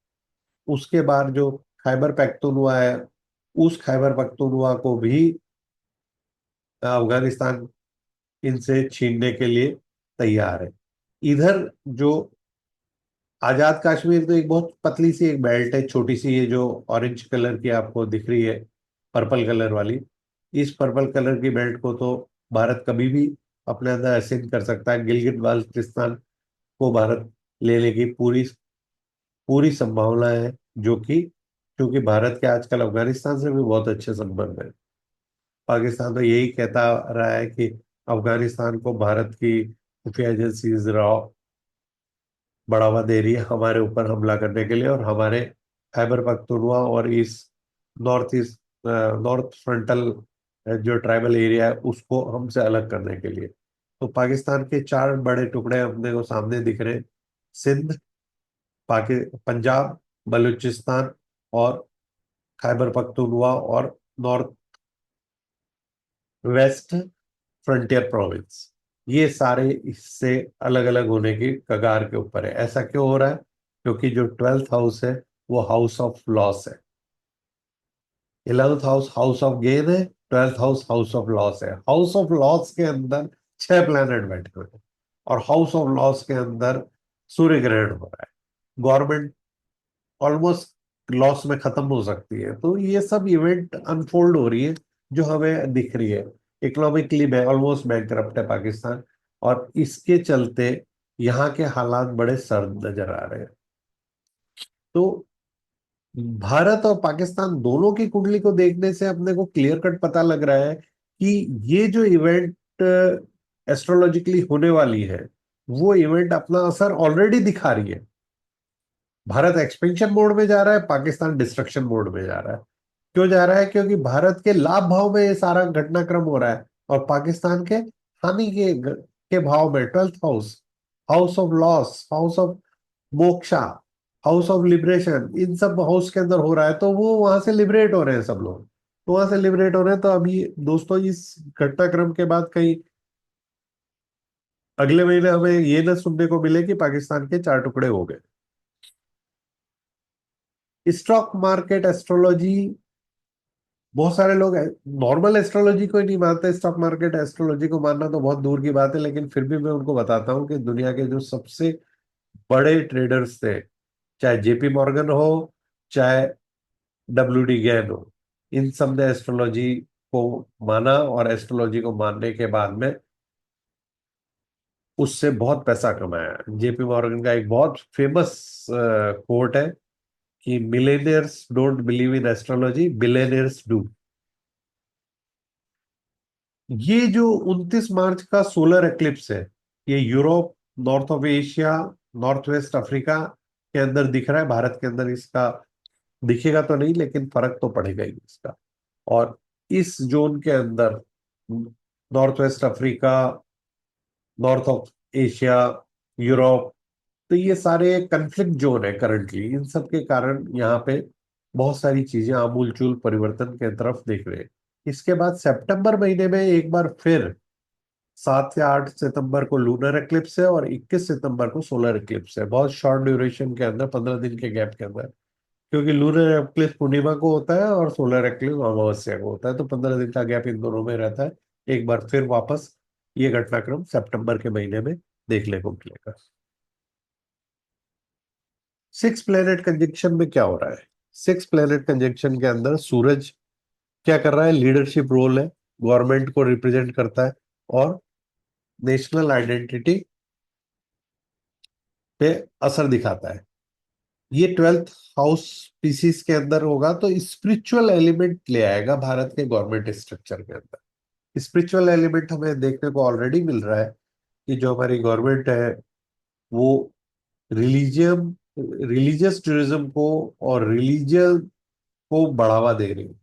उसके बाद जो खैबर पख्तूनख्वा है, उस खैबर पख्तूनख्वा को भी अफगानिस्तान इनसे छीनने के लिए तैयार है। इधर जो आजाद कश्मीर, तो एक बहुत पतली सी एक बेल्ट है, छोटी सी, ये जो ऑरेंज कलर की आपको दिख रही है, पर्पल कलर वाली। इस पर्पल कलर की बेल्ट को तो भारत कभी भी अपने अंदर असिन कर सकता है। गिलगित बाल्टिस्तान को भारत लेने की पूरी पूरी संभावना है, जो कि क्योंकि भारत के आजकल अफगानिस्तान से भी बहुत अच्छे संबंध है। पाकिस्तान तो यही कहता रहा है कि अफगानिस्तान को भारत की खुफिया एजेंसीज बढ़ावा दे रही है हमारे ऊपर हमला करने के लिए, और हमारे खैबर पख्तूनख्वा और इस नॉर्थ ईस्ट, नॉर्थ फ्रंटल जो ट्राइबल एरिया है, उसको हमसे अलग करने के लिए। तो पाकिस्तान के 4 बड़े टुकड़े अपने को सामने दिख रहे हैं: सिंध, पंजाब, बलूचिस्तान और खैबर पख्तूनख्वा, और नॉर्थ वेस्ट फ्रंटियर प्रोविंस। ये सारे इससे अलग अलग होने की कगार के ऊपर है। ऐसा क्यों हो रहा है? क्योंकि जो 12th हाउस है, वो हाउस ऑफ लॉस है। 11th house house of gain है, 12th house house of loss है। हाउस ऑफ लॉस के अंदर 6 प्लैनेट बैठे हुए हैं, और हाउस ऑफ लॉस के अंदर सूर्य ग्रहण हो रहा है। गवर्नमेंट ऑलमोस्ट लॉस में खत्म हो सकती है। तो ये सब इवेंट अनफोल्ड हो रही है, जो हमें दिख रही है। इकोनॉमिकली ऑलमोस्ट बैंकरप्ट है पाकिस्तान, और इसके चलते यहाँ के हालात बड़े सर्द नजर आ रहे हैं। तो भारत और पाकिस्तान दोनों की कुंडली को देखने से अपने को क्लियर कट पता लग रहा है कि ये जो इवेंट एस्ट्रोलॉजिकली होने वाली है, वो इवेंट अपना असर ऑलरेडी दिखा रही है। भारत एक्सपेंशन मोड में जा रहा है, पाकिस्तान डिस्ट्रक्शन मोड में जा रहा है। क्यों जा रहा है? क्योंकि भारत के लाभ भाव में ये सारा घटनाक्रम हो रहा है, और पाकिस्तान के हानि के भाव में 12th house, house of loss, house of moksha, house of liberation, इन सब हाउस के अंदर हो रहा है। तो वो वहां से लिबरेट हो रहे हैं सब लोग। तो वहां से लिबरेट हो रहे हैं। तो अभी दोस्तों, इस घटनाक्रम के बाद कहीं अगले महीने हमें ये ना सुनने को मिले कि पाकिस्तान के 4 टुकड़े हो गए। स्टॉक मार्केट एस्ट्रोलॉजी, बहुत सारे लोग नॉर्मल एस्ट्रोलॉजी को ही नहीं मानते, स्टॉक मार्केट एस्ट्रोलॉजी को मानना तो बहुत दूर की बात है। लेकिन फिर भी मैं उनको बताता हूँ कि दुनिया के जो सबसे बड़े ट्रेडर्स थे, चाहे जेपी मॉर्गन हो, चाहे WD गैन हो, इन सब ने एस्ट्रोलॉजी को माना, और एस्ट्रोलॉजी को मानने के बाद में उससे बहुत पैसा कमाया। जेपी मॉर्गन का एक बहुत फेमस कोट है कि millionaires don't believe in astrology, billionaires do. ये जो 29 मार्च का सोलर एक्लिप्स है, ये Europe, north of Asia, north west Africa के अंदर दिख रहा है। भारत के अंदर इसका दिखेगा तो नहीं, लेकिन फर्क तो पड़ेगा ही इसका। और इस जोन के अंदर north west Africa, north of Asia, Europe, तो ये सारे कंफ्लिक्ट जोन है करंटली। इन सब के कारण यहाँ पे बहुत सारी चीजें आमूलचूल परिवर्तन के तरफ देख रहे हैं। इसके बाद सितंबर महीने में एक बार फिर 7 से 8 सितंबर को लूनर एक्लिप्स है, और 21 सितंबर को सोलर एक्लिप्स है। बहुत शॉर्ट ड्यूरेशन के अंदर, 15 दिन के गैप के अंदर क्योंकि लूनर एक्लिप्स पूर्णिमा को होता है और सोलर एक्लिप्स अमावस्या को होता है, तो 15 दिन का गैप इन दोनों में रहता है। एक बार फिर वापस ये घटनाक्रम सितंबर के महीने में देखने को मिलेगा। सिक्स प्लेनेट कंजंक्शन में क्या हो रहा है? सिक्स प्लेनेट कंजंक्शन के अंदर सूरज क्या कर रहा है? लीडरशिप रोल है, गवर्नमेंट को रिप्रेजेंट करता है और नेशनल आइडेंटिटी पे असर दिखाता है। ये 12th हाउस पीसीस के अंदर होगा, तो स्पिरिचुअल एलिमेंट ले आएगा भारत के गवर्नमेंट स्ट्रक्चर के अंदर। स्पिरिचुअल एलिमेंट हमें देखने को ऑलरेडी मिल रहा है कि जो हमारी गवर्नमेंट है वो रिलीजियम रिलीजियस टूरिज्म को और रिलीजियन को बढ़ावा दे रही है।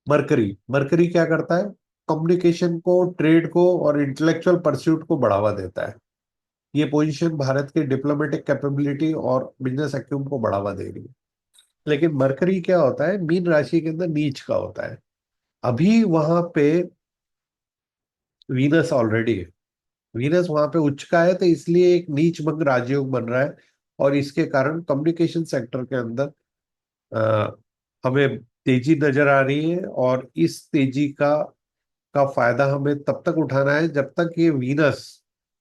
मरकरी मरकरी क्या करता है? कम्युनिकेशन को, ट्रेड को और इंटेलेक्चुअल परस्यूट को बढ़ावा देता है। ये पोजीशन भारत के डिप्लोमेटिक कैपेबिलिटी और बिजनेस एक्यूम को बढ़ावा दे रही है। लेकिन मरकरी क्या होता है? मीन राशि के अंदर नीच का होता है। अभी वहां पे वीनस ऑलरेडी है, वीनस वहां पे उच्च का है, तो इसलिए एक नीच भंग राजयोग बन रहा है। और इसके कारण कम्युनिकेशन सेक्टर के अंदर अ, हमें तेजी नजर आ रही है। और इस तेजी का फायदा हमें तब तक उठाना है जब तक ये वीनस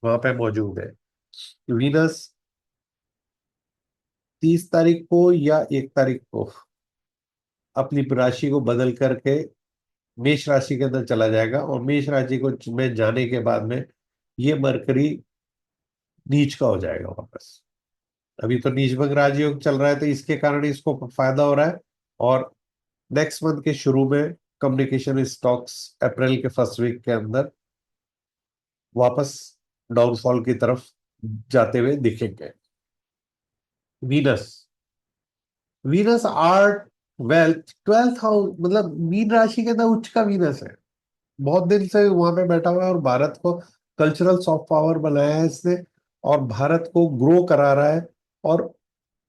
वहां पे मौजूद है। वीनस 30 तारीख को या 1 तारीख को अपनी राशि को बदल करके मेष राशि के अंदर चला जाएगा, और मेष राशि को में जाने के बाद में ये मरकरी नीच का हो जाएगा वापस। अभी तो नीच भंग राजयोग चल रहा है, तो इसके कारण इसको फायदा हो रहा है। और नेक्स्ट मंथ के शुरू में कम्युनिकेशन स्टॉक्स अप्रैल के फर्स्ट वीक के अंदर वापस डाउनफॉल की तरफ जाते हुए दिखेंगे। Venus Venus art, wealth, 12th house, मतलब मीन राशि के अंदर उच्च का वीनस है। बहुत दिन से वहां पे बैठा हुआ है और भारत को कल्चरल सॉफ्ट पावर बनाया है इसने, और भारत को ग्रो करा रहा है, और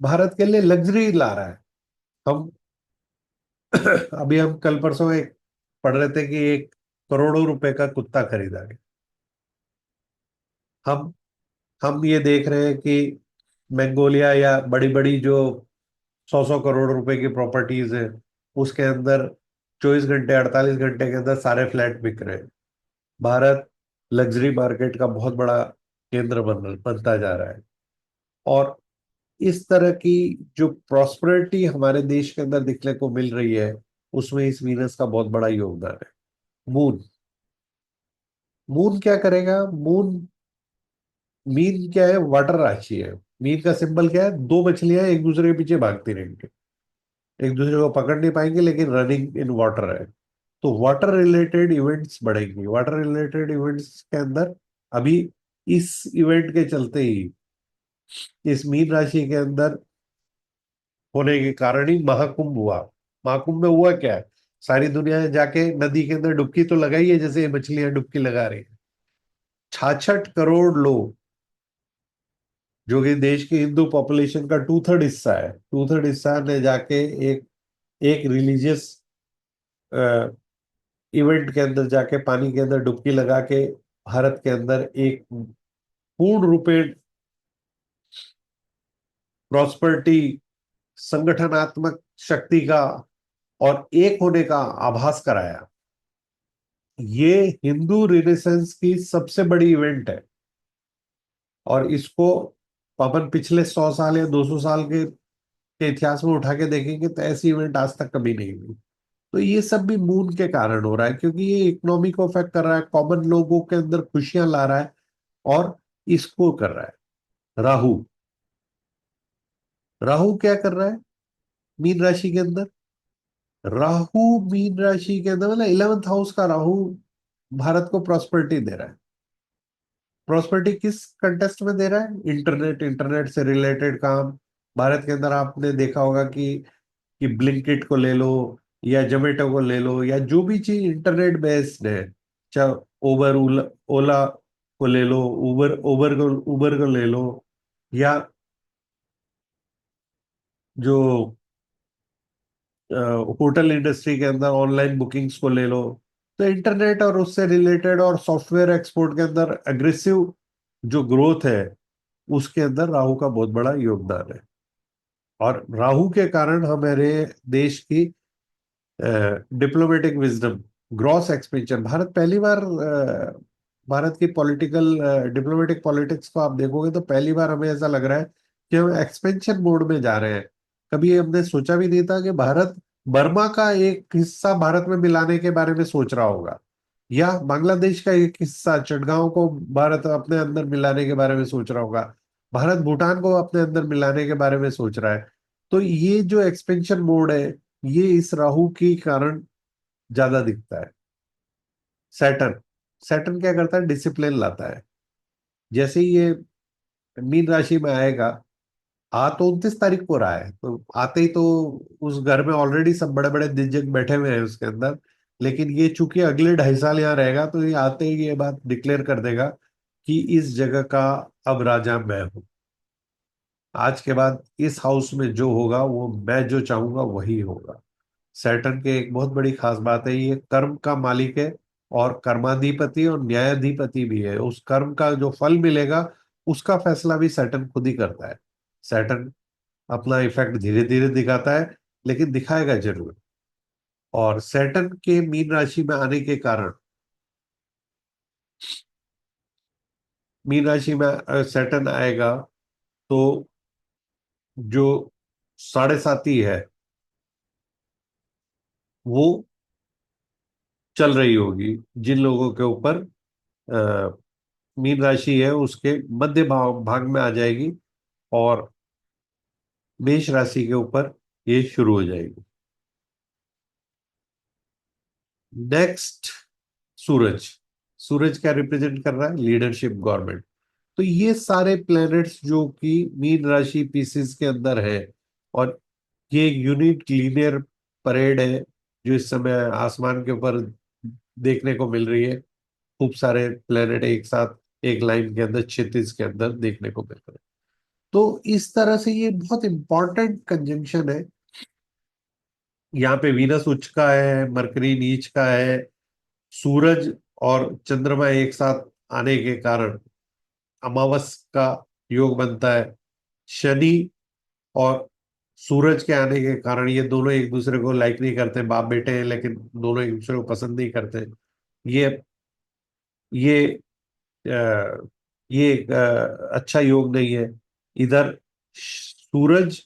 भारत के लिए लग्जरी ला रहा है। हम अभी हम कल परसों एक पढ़ रहे थे कि 1 करोड़ों रुपए का कुत्ता खरीदा है। हम हम ये देख रहे हैं कि मंगोलिया या बड़ी बड़ी जो 100-100 करोड़ रुपए की प्रॉपर्टीज है, उसके अंदर 24 घंटे 48 घंटे के अंदर सारे फ्लैट बिक रहे हैं। भारत लग्जरी मार्केट का बहुत बड़ा केंद्र बनता जा रहा है। और इस तरह की जो प्रॉस्पेरिटी हमारे देश के अंदर दिखने को मिल रही है, उसमें इस वीनस का बहुत बड़ा योगदान है। मून मून क्या करेगा? मीन क्या है? वाटर राशि है। मीन का सिंबल क्या है? दो मछलियां एक दूसरे के पीछे भागती रहेंगी, एक दूसरे को पकड़ नहीं पाएंगे, लेकिन रनिंग इन वाटर है। तो वाटर रिलेटेड इवेंट्स बढ़ेंगी। वाटर रिलेटेड इवेंट्स के अंदर अभी इस इवेंट के चलते ही इस मीन राशि के अंदर होने के कारण ही महाकुंभ हुआ। महाकुंभ में हुआ क्या है? सारी दुनिया ने जाके नदी के अंदर डुबकी तो लगाई है, जैसे ये मछलियां डुबकी लगा रही हैं। 66 करोड़ लोग, जो कि देश की हिंदू पॉपुलेशन का 2/3 हिस्सा है, 2/3 हिस्सा ने जाके एक एक रिलीजियस इवेंट के अंदर जाके पानी के अंदर डुबकी लगा के भारत के अंदर एक पूर्ण रूपे प्रॉस्पेरिटी, संगठनात्मक शक्ति का और एक होने का आभास कराया। ये हिंदू रिनेसेंस की सबसे बड़ी इवेंट है। और इसको अपन पिछले 100 साल या 200 साल के इतिहास में उठा के देखेंगे तो ऐसी इवेंट आज तक कभी नहीं हुई। तो ये सब भी मून के कारण हो रहा है, क्योंकि ये इकोनॉमी को अफेक्ट कर रहा है, कॉमन लोगों के अंदर खुशियां ला रहा है, और इसको कर रहा है राहु। राहु क्या कर रहा है मीन राशि के अंदर? राहु मीन राशि के अंदर, मतलब 11th हाउस का राहु भारत को प्रॉस्पेरिटी दे रहा है। प्रॉस्पेरिटी किस कंटेस्ट में दे रहा है? इंटरनेट, इंटरनेट से रिलेटेड काम। भारत के अंदर आपने देखा होगा कि ब्लिंकिट को ले लो या जोमेटो को ले लो, या जो भी चीज इंटरनेट बेस्ड है, चाहे उबर ओला को ले लो, उबर को ले लो, या जो होटल इंडस्ट्री के अंदर ऑनलाइन बुकिंग्स को ले लो। तो इंटरनेट और उससे रिलेटेड और सॉफ्टवेयर एक्सपोर्ट के अंदर एग्रेसिव जो ग्रोथ है, उसके अंदर राहु का बहुत बड़ा योगदान है। और राहु के कारण हमारे देश की diplomatic wisdom, gross expansion, Bharat पहली बार भारत की पॉलिटिकल डिप्लोमेटिक पॉलिटिक्स को आप देखोगे तो पहली बार हमें ऐसा लग रहा है कि हम एक्सपेंशन मोड में जा रहे हैं। कभी हमने सोचा भी नहीं था कि भारत बर्मा का एक हिस्सा भारत में मिलाने के बारे में सोच रहा होगा, या बांग्लादेश का एक हिस्सा चटगांव को भारत अपने अंदर मिलाने के बारे में सोच रहा होगा, भारत भूटान को अपने अंदर मिलाने के बारे में सोच रहा है। तो ये जो एक्सपेंशन मोड है, ये इस राहु के कारण ज्यादा दिखता है। सैटर्न, सैटर्न क्या करता है, डिसिप्लिन लाता है। जैसे ही ये मीन राशि में आएगा, आ तो 29 तारीख को रहा है, तो आते ही तो उस घर में ऑलरेडी सब बड़े बड़े दिग्गज बैठे हुए हैं उसके अंदर। लेकिन ये चूंकि अगले 2.5 साल यहाँ रहेगा, तो ये आते ही ये बात डिक्लेयर कर देगा कि इस जगह का अब राजा मैं हूं। आज के बाद इस हाउस में जो होगा वो मैं जो चाहूंगा वही होगा। सैटर्न के एक बहुत बड़ी खास बात है, ये कर्म का मालिक है और कर्माधिपति और न्यायाधिपति भी है। उस कर्म का जो फल मिलेगा उसका फैसला भी सैटर्न खुद ही करता है। सैटर्न अपना इफेक्ट धीरे धीरे दिखाता है, लेकिन दिखाएगा जरूर। और सैटर्न के मीन राशि में आने के कारण, मीन राशि में सैटर्न आएगा तो जो साढ़े साती है वो चल रही होगी जिन लोगों के ऊपर मीन राशि है उसके मध्य भाग में आ जाएगी, और मेष राशि के ऊपर ये शुरू हो जाएगी। नेक्स्ट, सूरज। सूरज क्या रिप्रेजेंट कर रहा है, लीडरशिप, गवर्नमेंट। तो ये सारे प्लैनेट्स जो कि मीन राशि पीसेस के अंदर है, और ये एक यूनिक लीनियर परेड है जो इस समय आसमान के ऊपर देखने को मिल रही है। खूब सारे प्लैनेट एक साथ एक लाइन के अंदर क्षितिज के अंदर देखने को मिल रहे हैं। तो इस तरह से ये बहुत इंपॉर्टेंट कंजंक्शन है। यहाँ पे वीनस उच्च का है, मरकरी नीच का है, सूरज और चंद्रमा एक साथ आने के कारण अमावस का योग बनता है। शनि और सूरज के आने के कारण ये दोनों एक दूसरे को लाइक नहीं करते, बाप बेटे हैं लेकिन दोनों एक दूसरे को पसंद नहीं करते। ये ये ये एक अच्छा योग नहीं है। इधर सूरज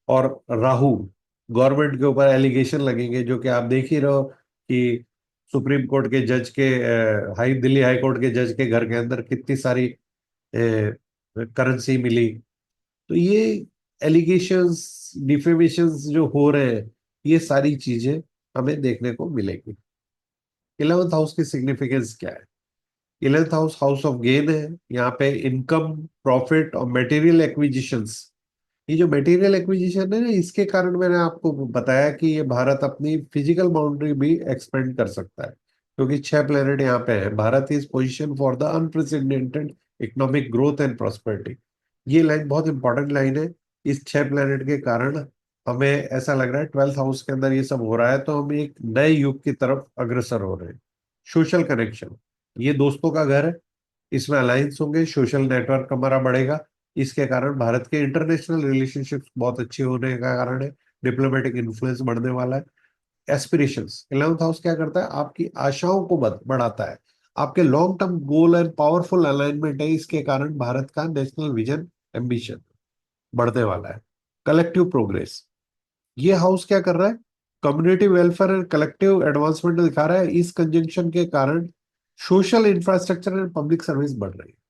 और राहु, गवर्नमेंट के ऊपर एलिगेशन लगेंगे, जो कि आप देख ही रहो कि सुप्रीम कोर्ट के जज के, हाई दिल्ली हाई कोर्ट के जज के घर के अंदर कितनी सारी करेंसी मिली। तो ये एलिगेशंस, डिफेमेशंस जो हो रहे हैं, ये सारी चीजें हमें देखने को मिलेगी। 11th हाउस की सिग्निफिकेंस क्या है? 11th house house of gain है। यहाँ पे इनकम, प्रॉफिट और मटेरियल एक्विजिशंस। ये जो मटेरियल एक्विजिशन है ना, इसके कारण मैंने आपको बताया कि ये भारत अपनी फिजिकल बाउंड्री भी एक्सपेंड कर सकता है, क्योंकि 6 प्लेनेट यहाँ पे है। Bharat is position for the unprecedented economic growth and prosperity. ये लाइन बहुत इंपॉर्टेंट लाइन है। इस 6 प्लेनेट के कारण हमें ऐसा लग रहा है 12th हाउस के अंदर ये सब हो रहा है, तो हम एक नए युग की तरफ अग्रसर हो रहे हैं। सोशल कनेक्शन, ये दोस्तों का घर है, इसमें अलायंस होंगे, सोशल नेटवर्क हमारा बढ़ेगा। इसके कारण भारत के इंटरनेशनल रिलेशनशिप्स बहुत अच्छे होने का कारण है। डिप्लोमेटिक इन्फ्लुएंस बढ़ने वाला है। एस्पिरेशंस, 11th हाउस क्या करता है, आपकी आशाओं को बढ़ाता है। आपके long term goal and powerful alignment है, इसके कारण भारत का नेशनल विजन, एम्बिशन बढ़ने वाला है। कलेक्टिव प्रोग्रेस, ये हाउस क्या कर रहा है, community welfare and collective advancement दिखा रहा है। इस कंजंक्शन के कारण social infrastructure and public service बढ़ रही है।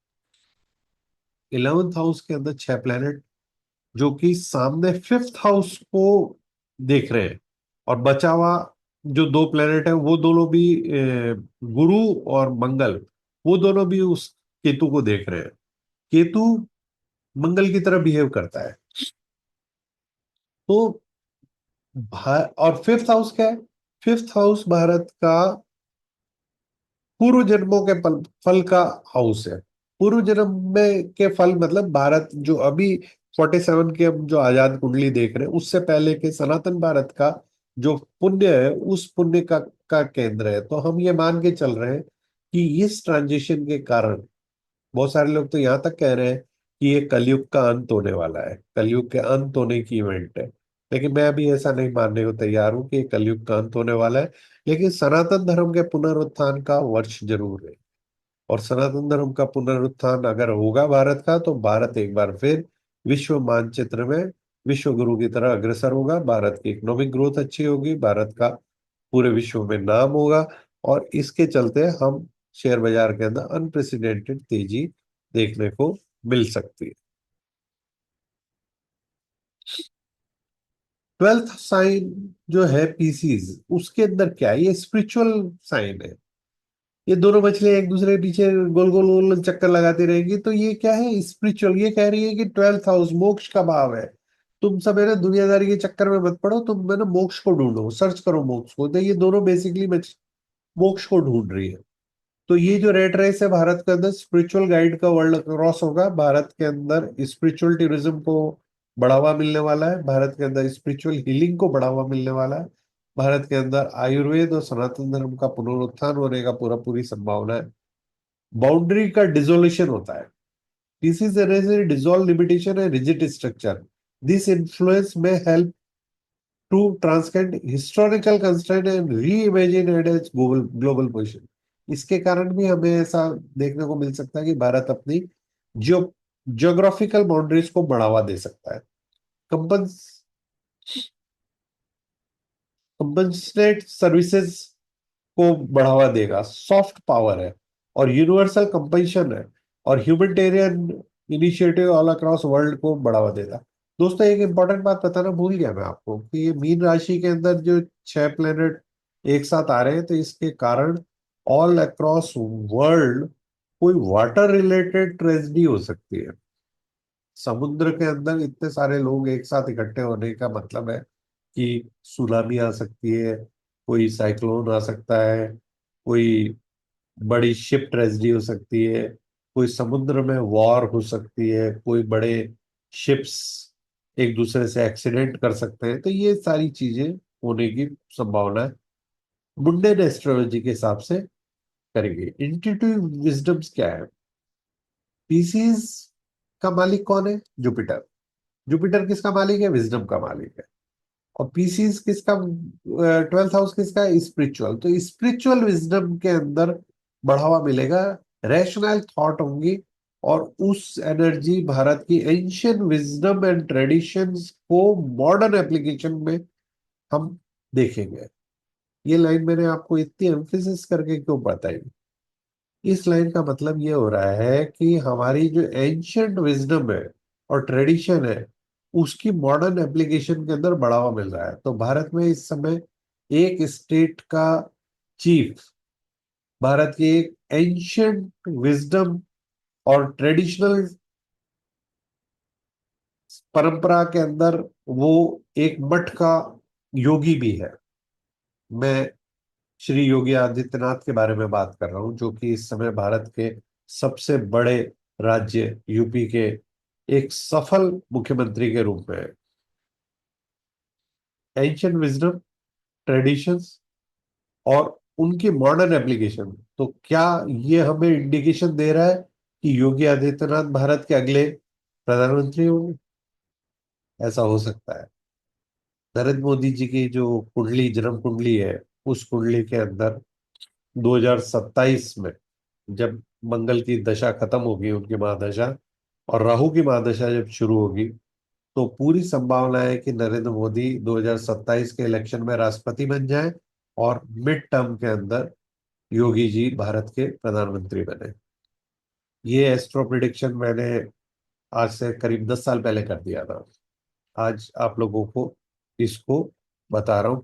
11th हाउस के अंदर 6 प्लेनेट जो कि सामने 5th हाउस को देख रहे हैं, और बचा हुआ जो 2 प्लेनेट है वो दोनों भी गुरु और मंगल, वो दोनों भी उस केतु को देख रहे हैं। केतु मंगल की तरह बिहेव करता है। तो और 5th हाउस क्या है, 5th हाउस भारत का पूर्व जन्मों के फल का हाउस है। पूर्व जन्म में के फल मतलब भारत जो अभी 47 के हम जो आजाद कुंडली देख रहे हैं, उससे पहले के सनातन भारत का जो पुण्य है, उस पुण्य का केंद्र है। तो हम ये मान के चल रहे हैं कि इस ट्रांजिशन के कारण, बहुत सारे लोग तो यहाँ तक कह रहे हैं कि ये कलयुग का अंत होने वाला है, कलयुग के अंत होने की इवेंट है। लेकिन मैं अभी ऐसा नहीं मानने को तैयार हूं कि ये कलयुग का अंत होने वाला है। लेकिन सनातन धर्म के पुनरुत्थान का वर्ष जरूर है। और सनातन धर्म का पुनरुत्थान अगर होगा भारत का, तो भारत एक बार फिर विश्व मानचित्र में विश्व गुरु की तरह अग्रसर होगा। भारत की इकोनॉमिक ग्रोथ अच्छी होगी, भारत का पूरे विश्व में नाम होगा। और इसके चलते हम शेयर बाजार के अंदर अनप्रेसिडेंटेड तेजी देखने को मिल सकती है। ट्वेल्थ साइन जो है पीसीज, उसके अंदर क्या है, ये स्पिरिचुअल साइन है। ये दोनों मछलियां एक दूसरे के पीछे गोल गोल गोल चक्कर लगाती रहेगी, तो ये क्या है, स्पिरिचुअल। ये कह रही है कि ट्वेल्थ हाउस मोक्ष का भाव है। तुम सब है ना दुनियादारी के चक्कर में मत पड़ो, तुम है ना मोक्ष को ढूंढो, सर्च करो मोक्ष को। तो ये दोनों बेसिकली मोक्ष को ढूंढ रही है। तो ये जो रेट रेस है भारत के अंदर, स्पिरिचुअल गाइड का वर्ल्ड क्रॉस होगा। भारत के अंदर स्पिरिचुअल टूरिज्म को बढ़ावा मिलने वाला है, भारत के अंदर स्पिरिचुअल हीलिंग को बढ़ावा मिलने वाला है, भारत के अंदर आयुर्वेद और सनातन धर्म का पुनरुत्थान होने का पूरा पूरी संभावना है। बाउंड्री का डिसोल्यूशन होता है। This is dissolve limitation and rigid structure. This influence में help to transcend historical constraint and reimagine it as global global position. इसके कारण भी हमें ऐसा देखने को मिल सकता है कि भारत अपनी जियो जियोग्राफिकल बाउंड्रीज को बढ़ावा दे सकता है। कंपन्स कंपनसेट सर्विसेज को बढ़ावा देगा, सॉफ्ट पावर है और यूनिवर्सल कंपनशन है, और humanitarian initiative all across world को बढ़ावा देगा। दोस्तों एक इंपॉर्टेंट बात बताना भूल गया मैं आपको कि ये मीन राशि के अंदर जो 6 प्लेनेट एक साथ आ रहे हैं, तो इसके कारण ऑल अक्रॉस वर्ल्ड कोई वाटर रिलेटेड ट्रेजेडी हो सकती है। समुद्र के अंदर इतने सारे लोग एक साथ इकट्ठे होने का मतलब है कि सुनामी आ सकती है, कोई साइक्लोन आ सकता है, कोई बड़ी शिप ट्रेजेडी हो सकती है, कोई समुद्र में वॉर हो सकती है, कोई बड़े शिप्स एक दूसरे से एक्सीडेंट कर सकते हैं। तो ये सारी चीजें होने की संभावना है, मुंडेन एस्ट्रोलॉजी के हिसाब से करेंगे। इंट्यूटिव विजडम्स क्या है? पीसीज का मालिक कौन है? जुपिटर। जुपिटर किसका मालिक है? विजडम का मालिक है। और पीसीज किसका, ट्वेल्थ हाउस किसका है? स्पिरिचुअल। तो स्पिरिचुअल विजडम के अंदर बढ़ावा मिलेगा, रैशनल थॉट होंगी। और उस एनर्जी भारत की एंशियंट विजडम एंड ट्रेडिशंस को मॉडर्न एप्लीकेशन में हम देखेंगे। ये लाइन मैंने आपको इतनी एम्फेसिस करके क्यों बताई? इस लाइन का मतलब ये हो रहा है कि हमारी जो एंशियंट विजडम है और ट्रेडिशन है, उसकी मॉडर्न एप्लीकेशन के अंदर बढ़ावा मिल रहा है। तो भारत में इस समय एक स्टेट का चीफ भारत की एक एंशियंट विजडम और ट्रेडिशनल परंपरा के अंदर वो एक मठ का योगी भी है। मैं श्री योगी आदित्यनाथ के बारे में बात कर रहा हूं, जो कि इस समय भारत के सबसे बड़े राज्य यूपी के एक सफल मुख्यमंत्री के रूप में है। एंशियंट विजडम, ट्रेडिशंस और उनकी मॉडर्न एप्लीकेशन, तो क्या ये हमें इंडिकेशन दे रहा है कि योगी आदित्यनाथ भारत के अगले प्रधानमंत्री होंगे? ऐसा हो सकता है। नरेंद्र मोदी जी की जो कुंडली, जन्म कुंडली है, उस कुंडली के अंदर 2027 में जब मंगल की दशा खत्म होगी, उनकी महादशा, और राहु की महादशा जब शुरू होगी, तो पूरी संभावना है कि नरेंद्र मोदी 2027 के इलेक्शन में राष्ट्रपति बन जाए और मिड टर्म के अंदर योगी जी भारत के प्रधानमंत्री बने। ये एस्ट्रो प्रिडिक्शन मैंने आज से करीब 10 साल पहले कर दिया था। आज आप लोगों को इसको बता रहा हूँ